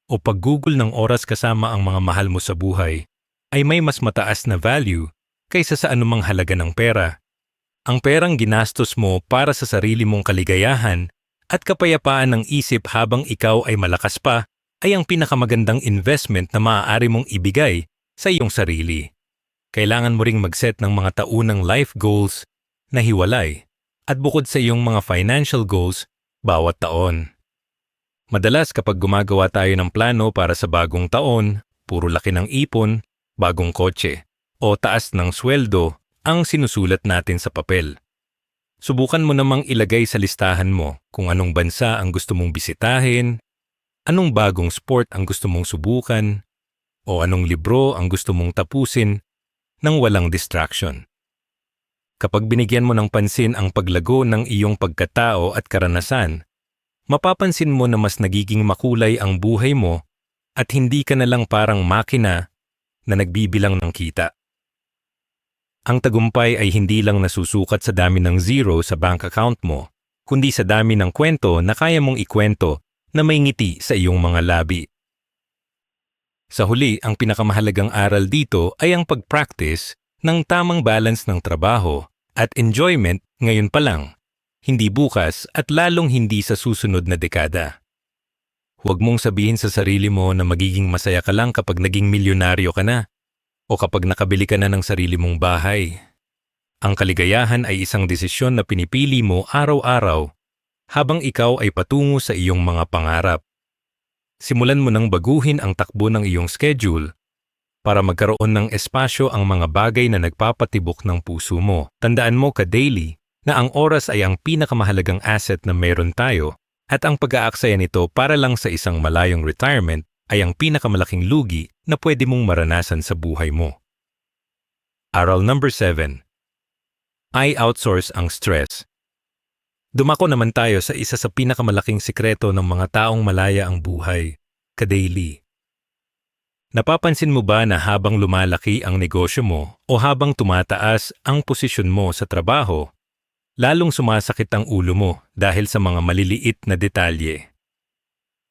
o paggugol ng oras kasama ang mga mahal mo sa buhay ay may mas mataas na value kaysa sa anumang halaga ng pera. Ang perang ginastos mo para sa sarili mong kaligayahan at kapayapaan ng isip habang ikaw ay malakas pa ay ang pinakamagandang investment na maaari mong ibigay sa iyong sarili. Kailangan mo ring mag-set ng mga taunang life goals na hiwalay at bukod sa iyong mga financial goals bawat taon. Madalas kapag gumagawa tayo ng plano para sa bagong taon, puro laki ng ipon, bagong kotse, o taas ng sweldo ang sinusulat natin sa papel. Subukan mo namang ilagay sa listahan mo kung anong bansa ang gusto mong bisitahin, anong bagong sport ang gusto mong subukan, o anong libro ang gusto mong tapusin nang walang distraction. Kapag binigyan mo ng pansin ang paglago ng iyong pagkatao at karanasan, mapapansin mo na mas nagiging makulay ang buhay mo at hindi ka na lang parang makina na nagbibilang ng kita. Ang tagumpay ay hindi lang nasusukat sa dami ng zero sa bank account mo, kundi sa dami ng kwento na kaya mong ikwento na may ngiti sa iyong mga labi. Sa huli, ang pinakamahalagang aral dito ay ang pag-practice ng tamang balance ng trabaho at enjoyment ngayon pa lang, hindi bukas at lalong hindi sa susunod na dekada. Huwag mong sabihin sa sarili mo na magiging masaya ka lang kapag naging milyonaryo ka na o kapag nakabili ka na ng sarili mong bahay. Ang kaligayahan ay isang desisyon na pinipili mo araw-araw habang ikaw ay patungo sa iyong mga pangarap. Simulan mo nang baguhin ang takbo ng iyong schedule para magkaroon ng espasyo ang mga bagay na nagpapatibok ng puso mo. Tandaan mo ka-daily na ang oras ay ang pinakamahalagang asset na meron tayo at ang pag-aaksaya nito para lang sa isang malayong retirement ay ang pinakamalaking lugi na pwede mong maranasan sa buhay mo. Aral number 7. I-outsource ang stress. Dumako naman tayo sa isa sa pinakamalaking sikreto ng mga taong malaya ang buhay, ka-daily. Napapansin mo ba na habang lumalaki ang negosyo mo o habang tumataas ang posisyon mo sa trabaho, lalong sumasakit ang ulo mo dahil sa mga maliliit na detalye?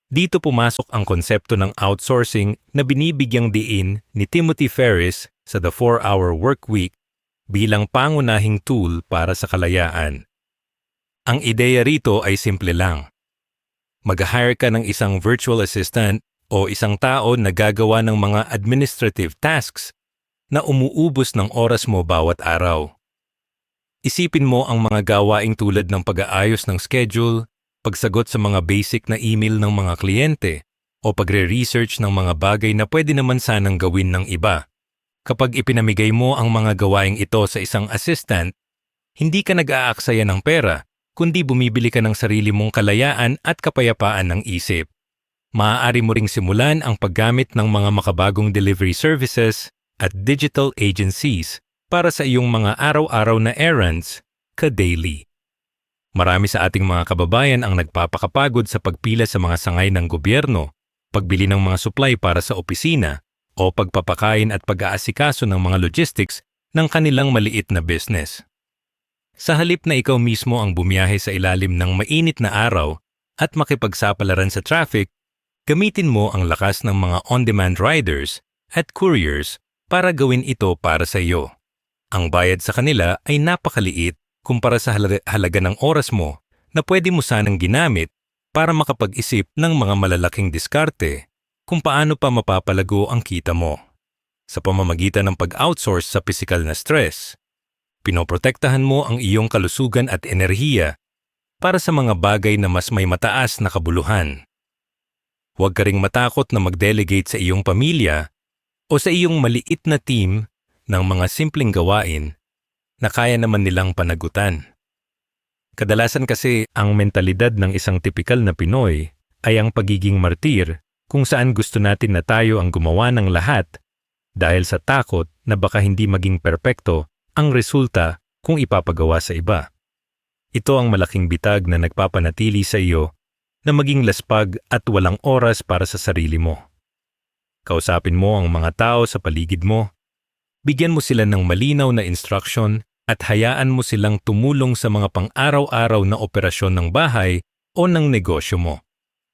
Dito pumasok ang konsepto ng outsourcing na binibigyang diin ni Timothy Ferriss sa The 4-Hour Workweek bilang pangunahing tool para sa kalayaan. Ang ideya rito ay simple lang. Mag-hire ka ng isang virtual assistant o isang tao na gagawa ng mga administrative tasks na umuubos ng oras mo bawat araw. Isipin mo ang mga gawaing tulad ng pag-aayos ng schedule, pagsagot sa mga basic na email ng mga kliyente, o pagre-research ng mga bagay na pwede naman sanang gawin ng iba. Kapag ipinamigay mo ang mga gawaing ito sa isang assistant, hindi ka nag-aaksaya ng pera, kundi bumibili ka ng sarili mong kalayaan at kapayapaan ng isip. Maaari mo ring simulan ang paggamit ng mga makabagong delivery services at digital agencies para sa iyong mga araw-araw na errands ka-daily. Marami sa ating mga kababayan ang nagpapakapagod sa pagpila sa mga sangay ng gobyerno, pagbili ng mga supply para sa opisina, o pagpapakain at pag-aasikaso ng mga logistics ng kanilang maliit na business. Sa halip na ikaw mismo ang bumiyahe sa ilalim ng mainit na araw at makipagsapalaran sa traffic, gamitin mo ang lakas ng mga on-demand riders at couriers para gawin ito para sa iyo. Ang bayad sa kanila ay napakaliit kumpara sa halaga ng oras mo na pwede mo sanang ginamit para makapag-isip ng mga malalaking diskarte kung paano pa mapapalago ang kita mo. Sa pamamagitan ng pag-outsource sa pisikal na stress, pinoprotektahan mo ang iyong kalusugan at enerhiya para sa mga bagay na mas may mataas na kabuluhan. Huwag ka ring matakot na mag-delegate sa iyong pamilya o sa iyong maliit na team ng mga simpleng gawain na kaya naman nilang panagutan. Kadalasan kasi ang mentalidad ng isang tipikal na Pinoy ay ang pagiging martir kung saan gusto natin na tayo ang gumawa ng lahat dahil sa takot na baka hindi maging perpekto ang resulta kung ipapagawa sa iba. Ito ang malaking bitag na nagpapanatili sa iyo na maging laspag at walang oras para sa sarili mo. Kausapin mo ang mga tao sa paligid mo, bigyan mo sila ng malinaw na instruction at hayaan mo silang tumulong sa mga pang-araw-araw na operasyon ng bahay o ng negosyo mo.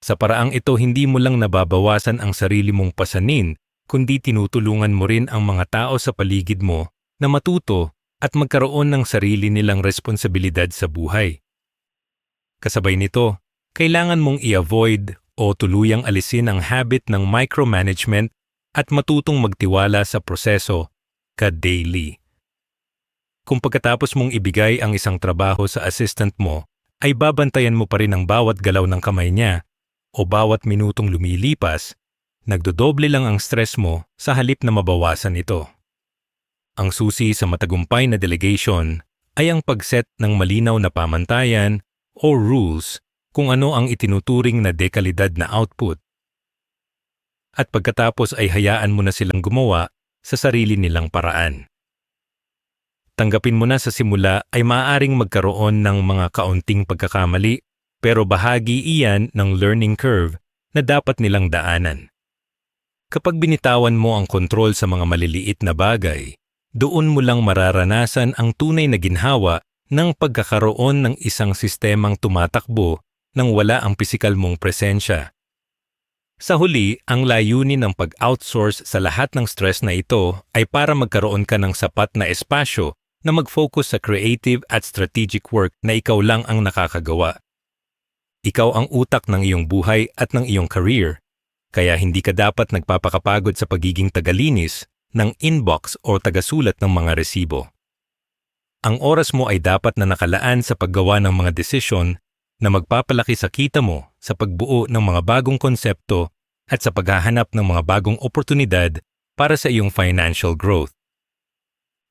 Sa paraang ito, hindi mo lang nababawasan ang sarili mong pasanin, kundi tinutulungan mo rin ang mga tao sa paligid mo na matuto at magkaroon ng sarili nilang responsibilidad sa buhay. Kasabay nito, kailangan mong i-avoid o tuluyang alisin ang habit ng micromanagement at matutong magtiwala sa proseso ka-daily. Kung pagkatapos mong ibigay ang isang trabaho sa assistant mo, ay babantayan mo pa rin ang bawat galaw ng kamay niya o bawat minutong lumilipas, nagdodoble lang ang stress mo sa halip na mabawasan ito. Ang susi sa matagumpay na delegation ay ang pag-set ng malinaw na pamantayan o rules kung ano ang itinuturing na dekalidad na output. At pagkatapos ay hayaan mo na silang gumawa sa sarili nilang paraan. Tanggapin mo na sa simula ay maaaring magkaroon ng mga kaunting pagkakamali, pero bahagi iyan ng learning curve na dapat nilang daanan. Kapag binitawan mo ang kontrol sa mga maliliit na bagay, doon mo lang mararanasan ang tunay na ginhawa ng pagkakaroon ng isang sistemang tumatakbo nang wala ang pisikal mong presensya. Sa huli, ang layunin ng pag-outsource sa lahat ng stress na ito ay para magkaroon ka ng sapat na espasyo na mag-focus sa creative at strategic work na ikaw lang ang nakakagawa. Ikaw ang utak ng iyong buhay at ng iyong career, kaya hindi ka dapat nagpapakapagod sa pagiging tagalinis ng inbox o tagasulat ng mga resibo. Ang oras mo ay dapat na nakalaan sa paggawa ng mga desisyon na magpapalaki sa kita mo sa pagbuo ng mga bagong konsepto at sa paghahanap ng mga bagong oportunidad para sa iyong financial growth.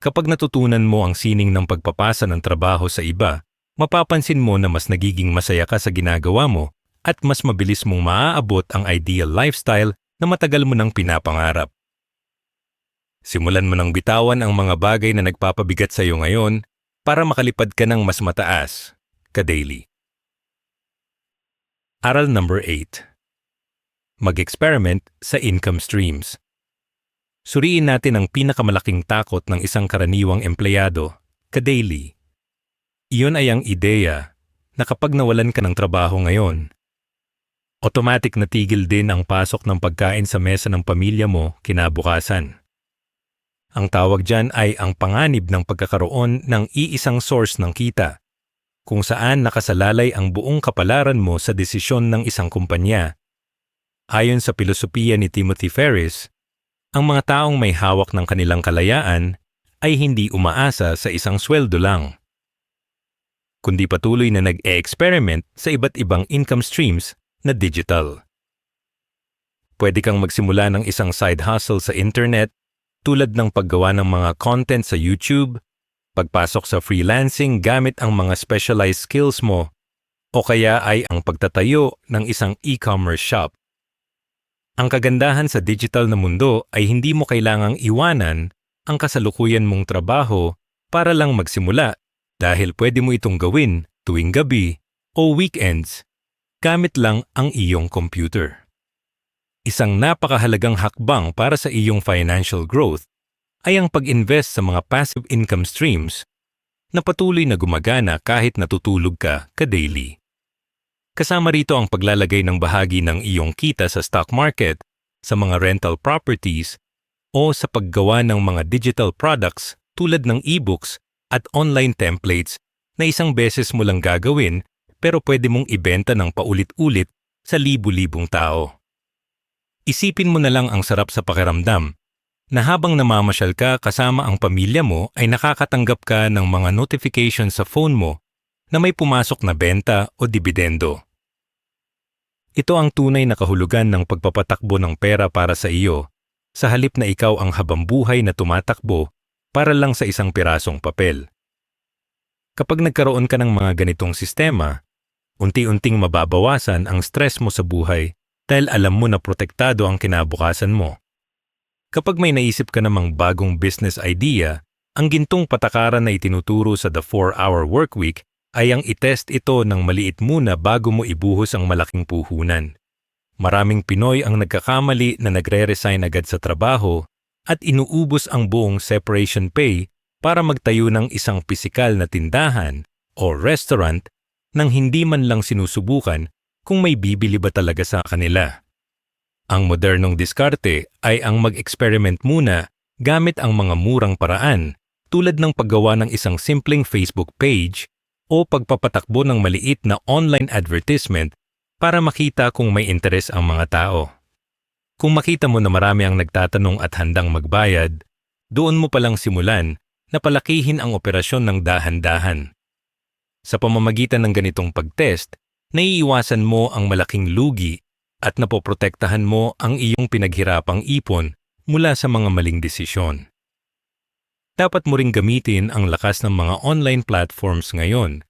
Kapag natutunan mo ang sining ng pagpapasa ng trabaho sa iba, mapapansin mo na mas nagiging masaya ka sa ginagawa mo at mas mabilis mong maaabot ang ideal lifestyle na matagal mo nang pinapangarap. Simulan mo nang bitawan ang mga bagay na nagpapabigat sa iyo ngayon para makalipad ka ng mas mataas, ka-daily. Aral number 8. Mag-experiment sa income streams. Suriin natin ang pinakamalaking takot ng isang karaniwang empleyado, ka-daily. Iyon ay ang ideya na kapag nawalan ka ng trabaho ngayon, automatic na tigil din ang pasok ng pagkain sa mesa ng pamilya mo kinabukasan. Ang tawag dyan ay ang panganib ng pagkakaroon ng iisang source ng kita, kung saan nakasalalay ang buong kapalaran mo sa desisyon ng isang kumpanya. Ayon sa filosofiya ni Timothy Ferris, ang mga taong may hawak ng kanilang kalayaan ay hindi umaasa sa isang sweldo lang, kundi patuloy na nag-e-experiment sa iba't ibang income streams na digital. Pwede kang magsimula ng isang side hustle sa internet tulad ng paggawa ng mga content sa YouTube, pagpasok sa freelancing gamit ang mga specialized skills mo, o kaya ay ang pagtatayo ng isang e-commerce shop. Ang kagandahan sa digital na mundo ay hindi mo kailangang iwanan ang kasalukuyan mong trabaho para lang magsimula dahil pwede mo itong gawin tuwing gabi o weekends gamit lang ang iyong computer. Isang napakahalagang hakbang para sa iyong financial growth ay ang pag-invest sa mga passive income streams na patuloy na gumagana kahit natutulog ka ka-daily. Kasama rito ang paglalagay ng bahagi ng iyong kita sa stock market, sa mga rental properties, o sa paggawa ng mga digital products tulad ng e-books at online templates na isang beses mo lang gagawin pero pwede mong ibenta ng paulit-ulit sa libu-libong tao. Isipin mo na lang ang sarap sa pakiramdam na habang namamasyal ka kasama ang pamilya mo ay nakakatanggap ka ng mga notification sa phone mo na may pumasok na benta o dibidendo. Ito ang tunay na kahulugan ng pagpapatakbo ng pera para sa iyo, sa halip na ikaw ang habambuhay na tumatakbo para lang sa isang pirasong papel. Kapag nagkaroon ka ng mga ganitong sistema, unti-unting mababawasan ang stress mo sa buhay dahil alam mo na protektado ang kinabukasan mo. Kapag may naisip ka namang bagong business idea, ang gintong patakaran na itinuturo sa The 4-Hour Workweek ay ang itest ito ng maliit muna bago mo ibuhos ang malaking puhunan. Maraming Pinoy ang nagkakamali na nagre-resign agad sa trabaho at inuubos ang buong separation pay para magtayo ng isang pisikal na tindahan o restaurant nang hindi man lang sinusubukan kung may bibili ba talaga sa kanila. Ang modernong diskarte ay ang mag-experiment muna gamit ang mga murang paraan tulad ng paggawa ng isang simpleng Facebook page o pagpapatakbo ng maliit na online advertisement para makita kung may interes ang mga tao. Kung makita mo na marami ang nagtatanong at handang magbayad, doon mo palang simulan na palakihin ang operasyon ng dahan-dahan. Sa pamamagitan ng ganitong pagtest, naiiwasan mo ang malaking lugi at napoprotektahan mo ang iyong pinaghirapang ipon mula sa mga maling desisyon. Dapat mo ring gamitin ang lakas ng mga online platforms ngayon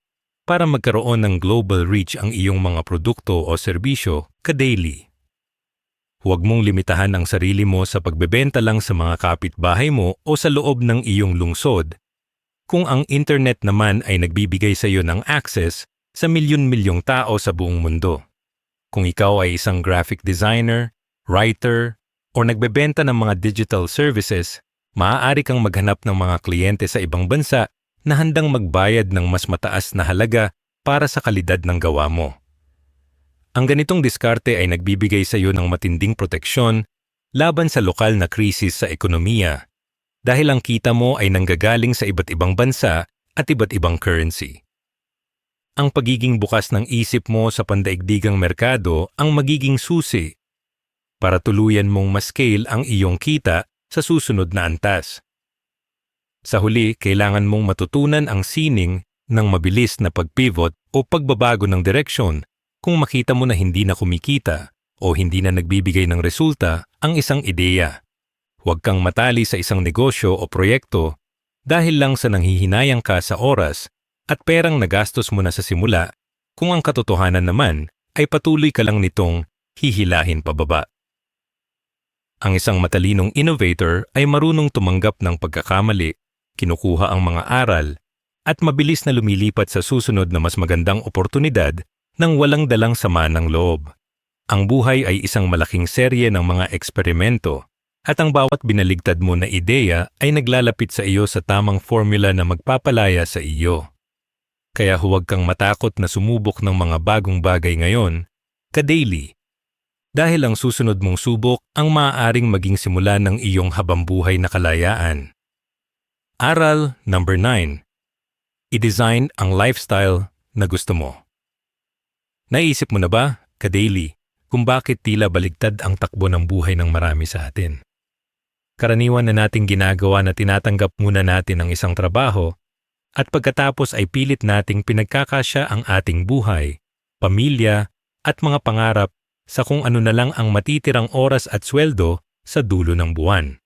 para magkaroon ng global reach ang iyong mga produkto o serbisyo ka-daily. Huwag mong limitahan ang sarili mo sa pagbebenta lang sa mga kapitbahay mo o sa loob ng iyong lungsod, kung ang internet naman ay nagbibigay sa iyo ng access sa milyon-milyong tao sa buong mundo. Kung ikaw ay isang graphic designer, writer, o nagbebenta ng mga digital services, maaari kang maghanap ng mga kliyente sa ibang bansa na handang magbayad ng mas mataas na halaga para sa kalidad ng gawa mo. Ang ganitong diskarte ay nagbibigay sa iyo ng matinding proteksyon laban sa lokal na krisis sa ekonomiya dahil ang kita mo ay nanggagaling sa iba't ibang bansa at iba't ibang currency. Ang pagiging bukas ng isip mo sa pandaigdigang merkado ang magiging susi para tuluyan mong ma-scale ang iyong kita sa susunod na antas. Sa huli, kailangan mong matutunan ang sining ng mabilis na pag-pivot o pagbabago ng direksyon kung makita mo na hindi na kumikita o hindi na nagbibigay ng resulta ang isang ideya. Huwag kang matali sa isang negosyo o proyekto dahil lang sa nanghihinayang ka sa oras at perang nagastos mo na sa simula kung ang katotohanan naman ay patuloy ka lang nitong hihilahin pababa. Ang isang matalinong innovator ay marunong tumanggap ng pagkakamali, kinukuha ang mga aral, at mabilis na lumilipat sa susunod na mas magandang oportunidad nang walang dalang sama ng loob. Ang buhay ay isang malaking serye ng mga eksperimento, at ang bawat binaligtad mo na ideya ay naglalapit sa iyo sa tamang formula na magpapalaya sa iyo. Kaya huwag kang matakot na sumubok ng mga bagong bagay ngayon, ka-daily. Dahil ang susunod mong subok ang maaaring maging simula ng iyong habambuhay na kalayaan. Aral number 9. I-design ang lifestyle na gusto mo. Naisip mo na ba, ka-daily, kung bakit tila baligtad ang takbo ng buhay ng marami sa atin? Karaniwan na nating ginagawa na tinatanggap muna natin ang isang trabaho at pagkatapos ay pilit nating pinagkakasya ang ating buhay, pamilya at mga pangarap sa kung ano na lang ang matitirang oras at sweldo sa dulo ng buwan.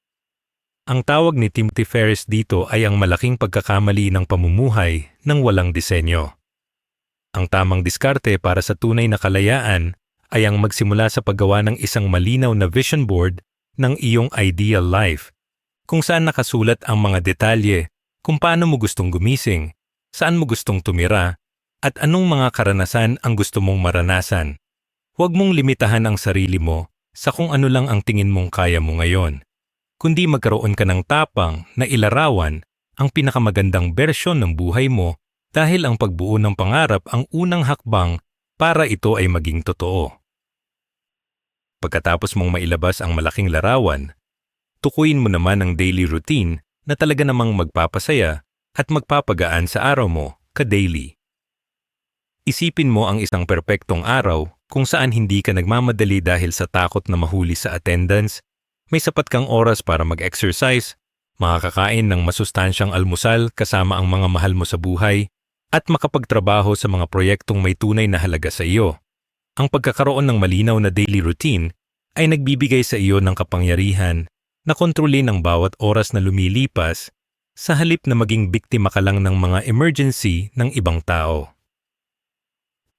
Ang tawag ni Timothy Ferriss dito ay ang malaking pagkakamali ng pamumuhay ng walang disenyo. Ang tamang diskarte para sa tunay na kalayaan ay ang magsimula sa paggawa ng isang malinaw na vision board ng iyong ideal life, kung saan nakasulat ang mga detalye kung paano mo gustong gumising, saan mo gustong tumira, at anong mga karanasan ang gusto mong maranasan. Huwag mong limitahan ang sarili mo sa kung ano lang ang tingin mong kaya mo ngayon, kundi magkaroon ka ng tapang na ilarawan ang pinakamagandang bersyon ng buhay mo dahil ang pagbuo ng pangarap ang unang hakbang para ito ay maging totoo. Pagkatapos mong mailabas ang malaking larawan, tukuyin mo naman ang daily routine na talaga namang magpapasaya at magpapagaan sa araw mo ka-daily. Isipin mo ang isang perpektong araw kung saan hindi ka nagmamadali dahil sa takot na mahuli sa attendance, may sapat kang oras para mag-exercise, makakakain ng masustansyang almusal kasama ang mga mahal mo sa buhay, at makapagtrabaho sa mga proyektong may tunay na halaga sa iyo. Ang pagkakaroon ng malinaw na daily routine ay nagbibigay sa iyo ng kapangyarihan na kontrolin ang bawat oras na lumilipas sa halip na maging biktima ka lang ng mga emergency ng ibang tao.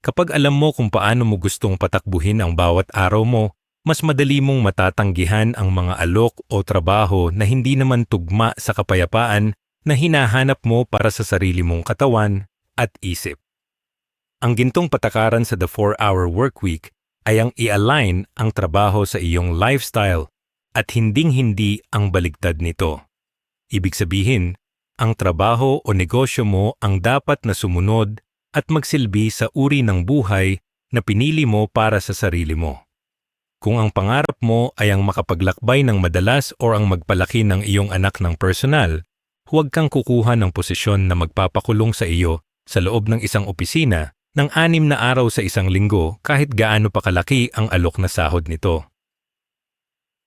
Kapag alam mo kung paano mo gustong patakbuhin ang bawat araw mo, mas madali mong matatanggihan ang mga alok o trabaho na hindi naman tugma sa kapayapaan na hinahanap mo para sa sarili mong katawan at isip. Ang gintong patakaran sa The 4-Hour Workweek ay ang i-align ang trabaho sa iyong lifestyle at hinding-hindi ang baligtad nito. Ibig sabihin, ang trabaho o negosyo mo ang dapat na sumunod at magsilbi sa uri ng buhay na pinili mo para sa sarili mo. Kung ang pangarap mo ay ang makapaglakbay ng madalas o ang magpalaki ng iyong anak ng personal, huwag kang kukuha ng posisyon na magpapakulong sa iyo sa loob ng isang opisina ng 6 na araw sa isang linggo kahit gaano pa kalaki ang alok na sahod nito.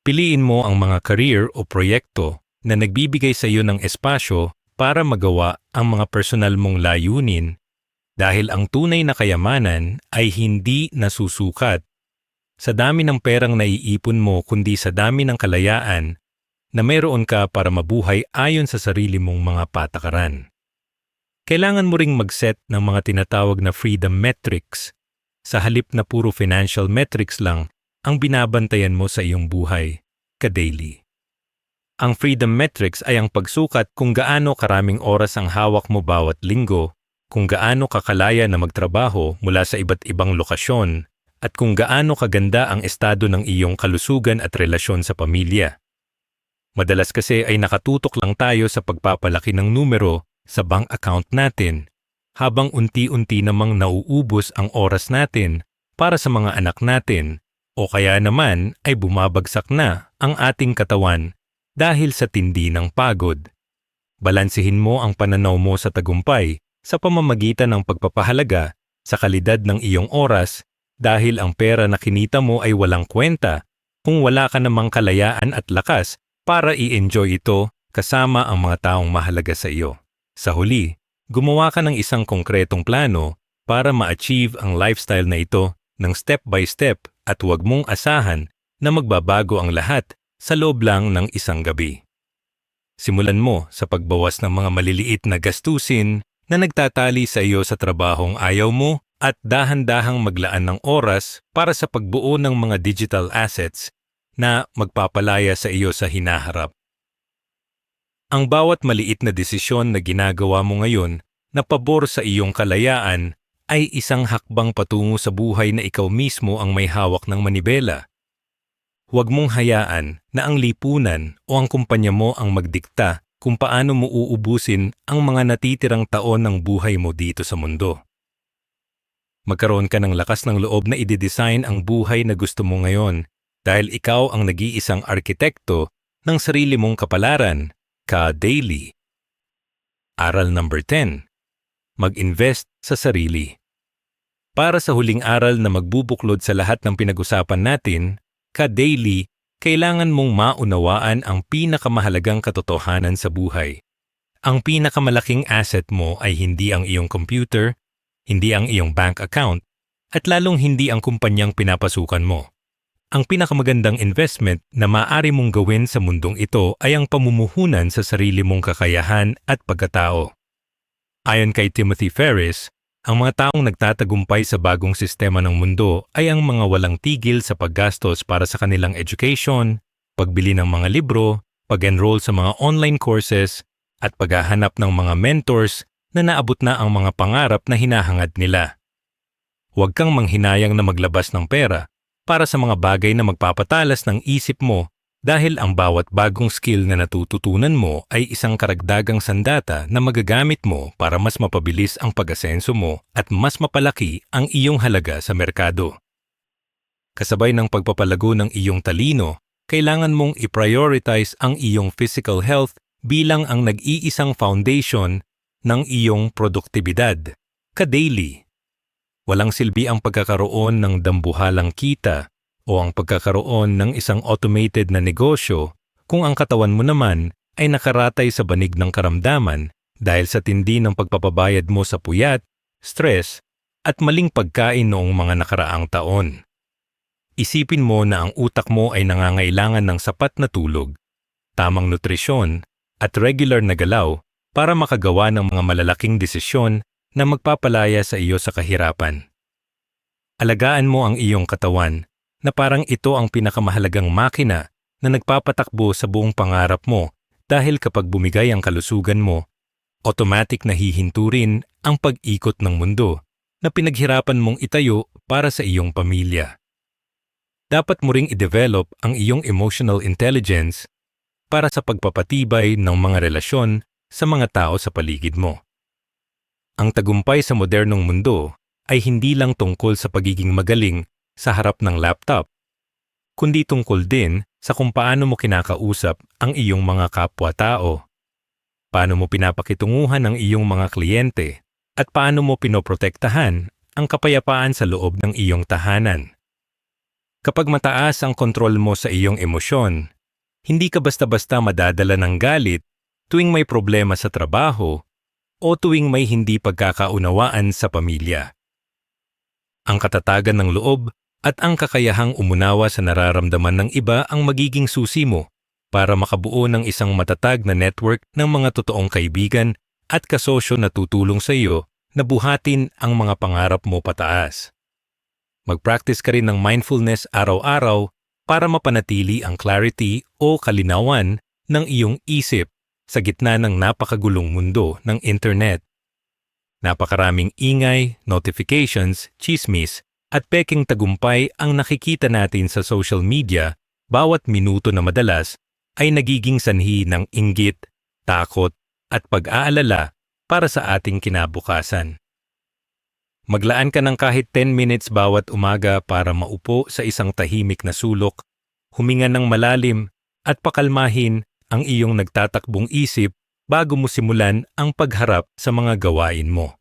Piliin mo ang mga career o proyekto na nagbibigay sa iyo ng espasyo para magawa ang mga personal mong layunin dahil ang tunay na kayamanan ay hindi nasusukat sa dami ng perang naiipon mo kundi sa dami ng kalayaan na mayroon ka para mabuhay ayon sa sarili mong mga patakaran. Kailangan mo ring mag-set ng mga tinatawag na freedom metrics sa halip na puro financial metrics lang ang binabantayan mo sa iyong buhay ka-daily. Ang freedom metrics ay ang pagsukat kung gaano karaming oras ang hawak mo bawat linggo, kung gaano kakalaya na magtrabaho mula sa iba't ibang lokasyon, at kung gaano kaganda ang estado ng iyong kalusugan at relasyon sa pamilya. Madalas kasi ay nakatutok lang tayo sa pagpapalaki ng numero sa bank account natin, habang unti-unti namang nauubos ang oras natin para sa mga anak natin, o kaya naman ay bumabagsak na ang ating katawan dahil sa tindi ng pagod. Balansehin mo ang pananaw mo sa tagumpay sa pamamagitan ng pagpapahalaga sa kalidad ng iyong oras dahil ang pera na kinita mo ay walang kwenta kung wala ka namang kalayaan at lakas para i-enjoy ito kasama ang mga taong mahalaga sa iyo. Sa huli, gumawa ka ng isang konkretong plano para ma-achieve ang lifestyle na ito ng step by step at huwag mong asahan na magbabago ang lahat sa loob lang ng isang gabi. Simulan mo sa pagbawas ng mga maliliit na gastusin na nagtatali sa iyo sa trabahong ayaw mo at dahan-dahang maglaan ng oras para sa pagbuo ng mga digital assets na magpapalaya sa iyo sa hinaharap. Ang bawat maliit na desisyon na ginagawa mo ngayon na pabor sa iyong kalayaan ay isang hakbang patungo sa buhay na ikaw mismo ang may hawak ng manibela. Huwag mong hayaan na ang lipunan o ang kumpanya mo ang magdikta kung paano mo uubusin ang mga natitirang taon ng buhay mo dito sa mundo. Magkaroon ka ng lakas ng loob na i-design ang buhay na gusto mo ngayon dahil ikaw ang nag-iisang arkitekto ng sarili mong kapalaran, ka-daily. Aral number 10. Mag-invest sa sarili. Para sa huling aral na magbubuklod sa lahat ng pinag-usapan natin, ka-daily, kailangan mong maunawaan ang pinakamahalagang katotohanan sa buhay. Ang pinakamalaking asset mo ay hindi ang iyong computer, hindi ang iyong bank account, at lalong hindi ang kumpanyang pinapasukan mo. Ang pinakamagandang investment na maaari mong gawin sa mundong ito ay ang pamumuhunan sa sarili mong kakayahan at pagkatao. Ayon kay Timothy Ferriss, ang mga taong nagtatagumpay sa bagong sistema ng mundo ay ang mga walang tigil sa paggastos para sa kanilang education, pagbili ng mga libro, pag-enroll sa mga online courses, at paghahanap ng mga mentors na naabot na ang mga pangarap na hinahangad nila. Huwag kang manghinayang na maglabas ng pera para sa mga bagay na magpapatalas ng isip mo dahil ang bawat bagong skill na natututunan mo ay isang karagdagang sandata na magagamit mo para mas mapabilis ang pag-asenso mo at mas mapalaki ang iyong halaga sa merkado. Kasabay ng pagpapalago ng iyong talino, kailangan mong i-prioritize ang iyong physical health bilang ang nag-iisang foundation ng iyong produktibidad, ka-daily. Walang silbi ang pagkakaroon ng dambuhalang kita o ang pagkakaroon ng isang automated na negosyo kung ang katawan mo naman ay nakaratay sa banig ng karamdaman dahil sa tindi ng pagpapabayad mo sa puyat, stress, at maling pagkain noong mga nakaraang taon. Isipin mo na ang utak mo ay nangangailangan ng sapat na tulog, tamang nutrisyon, at regular na galaw para makagawa ng mga malalaking desisyon na magpapalaya sa iyo sa kahirapan. Alagaan mo ang iyong katawan na parang ito ang pinakamahalagang makina na nagpapatakbo sa buong pangarap mo dahil kapag bumigay ang kalusugan mo, automatic na hihinto rin ang pag-ikot ng mundo na pinaghirapan mong itayo para sa iyong pamilya. Dapat mo ring i-develop ang iyong emotional intelligence para sa pagpapatibay ng mga relasyon sa mga tao sa paligid mo. Ang tagumpay sa modernong mundo ay hindi lang tungkol sa pagiging magaling sa harap ng laptop, kundi tungkol din sa kung paano mo kinakausap ang iyong mga kapwa-tao, paano mo pinapakitunguhan ang iyong mga kliyente, at paano mo pinoprotektahan ang kapayapaan sa loob ng iyong tahanan. Kapag mataas ang kontrol mo sa iyong emosyon, hindi ka basta-basta madadala ng galit tuwing may problema sa trabaho o tuwing may hindi pagkakaunawaan sa pamilya. Ang katatagan ng loob at ang kakayahang umunawa sa nararamdaman ng iba ang magiging susi mo para makabuo ng isang matatag na network ng mga totoong kaibigan at kasosyo na tutulong sa iyo na buhatin ang mga pangarap mo pataas. Mag-practice ka rin ng mindfulness araw-araw para mapanatili ang clarity o kalinawan ng iyong isip sa gitna ng napakagulong mundo ng internet. Napakaraming ingay, notifications, chismis, at peking tagumpay ang nakikita natin sa social media bawat minuto na madalas ay nagiging sanhi ng inggit, takot, at pag-aalala para sa ating kinabukasan. Maglaan ka ng kahit 10 minutes bawat umaga para maupo sa isang tahimik na sulok, huminga ng malalim, at pakalmahin ang iyong nagtatakbong isip bago mo simulan ang pagharap sa mga gawain mo.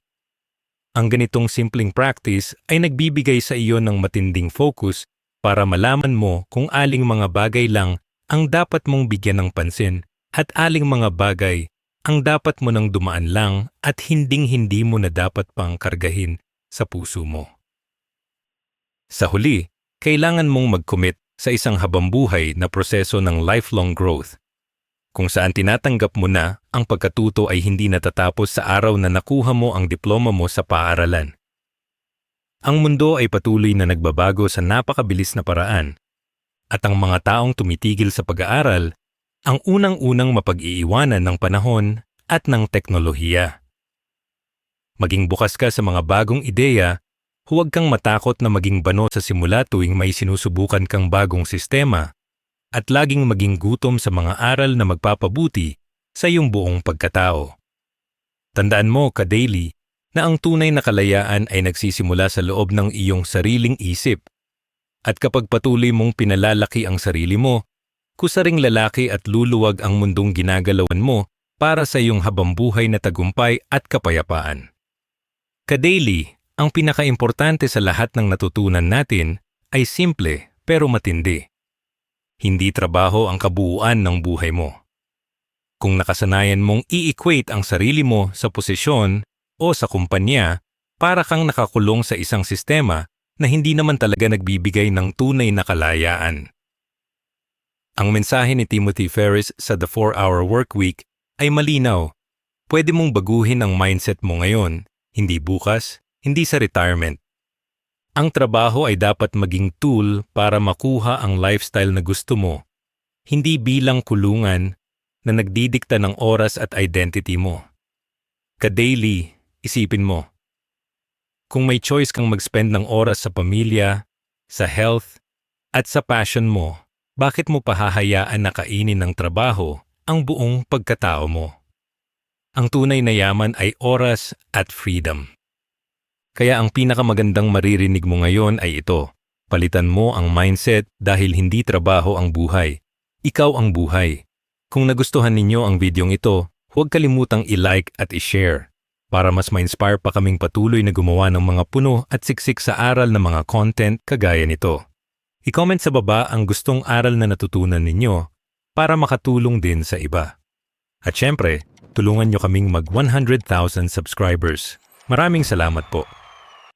Ang ganitong simpleng practice ay nagbibigay sa iyo ng matinding focus para malaman mo kung aling mga bagay lang ang dapat mong bigyan ng pansin at aling mga bagay ang dapat mo nang dumaan lang at hinding-hindi mo na dapat pang kargahin sa puso mo. Sa huli, kailangan mong mag-commit sa isang habambuhay na proseso ng lifelong growth, kung saan tinatanggap mo na ang pagkatuto ay hindi natatapos sa araw na nakuha mo ang diploma mo sa paaralan. Ang mundo ay patuloy na nagbabago sa napakabilis na paraan, at ang mga taong tumitigil sa pag-aaral ang unang-unang mapag-iiwanan ng panahon at ng teknolohiya. Maging bukas ka sa mga bagong ideya, huwag kang matakot na maging bano sa simula tuwing may sinusubukan kang bagong sistema, at laging maging gutom sa mga aral na magpapabuti sa iyong buong pagkatao. Tandaan mo, ka-daily, na ang tunay na kalayaan ay nagsisimula sa loob ng iyong sariling isip. At kapag patuloy mong pinalalaki ang sarili mo, kusaring lalaki at luluwag ang mundong ginagalawan mo para sa iyong habambuhay na tagumpay at kapayapaan. Ka-daily, ang pinakaimportante sa lahat ng natutunan natin ay simple pero matindi. Hindi trabaho ang kabuuan ng buhay mo. Kung nakasanayan mong i-equate ang sarili mo sa posisyon o sa kumpanya, para kang nakakulong sa isang sistema na hindi naman talaga nagbibigay ng tunay na kalayaan. Ang mensahe ni Timothy Ferriss sa The 4-Hour Workweek ay malinaw. Pwede mong baguhin ang mindset mo ngayon, hindi bukas, hindi sa retirement. Ang trabaho ay dapat maging tool para makuha ang lifestyle na gusto mo, hindi bilang kulungan na nagdidikta ng oras at identity mo. Ka-daily, isipin mo. Kung may choice kang mag-spend ng oras sa pamilya, sa health, at sa passion mo, bakit mo pahahayaan na kainin ng trabaho ang buong pagkatao mo? Ang tunay na yaman ay oras at freedom. Kaya ang pinakamagandang maririnig mo ngayon ay ito. Palitan mo ang mindset dahil hindi trabaho ang buhay. Ikaw ang buhay. Kung nagustuhan ninyo ang videong ito, huwag kalimutang i-like at i-share. para mas ma-inspire pa kaming patuloy na gumawa ng mga puno at siksik sa aral na mga content kagaya nito. I-comment sa baba ang gustong aral na natutunan ninyo para makatulong din sa iba. At syempre, tulungan nyo kaming mag 100,000 subscribers. Maraming salamat po.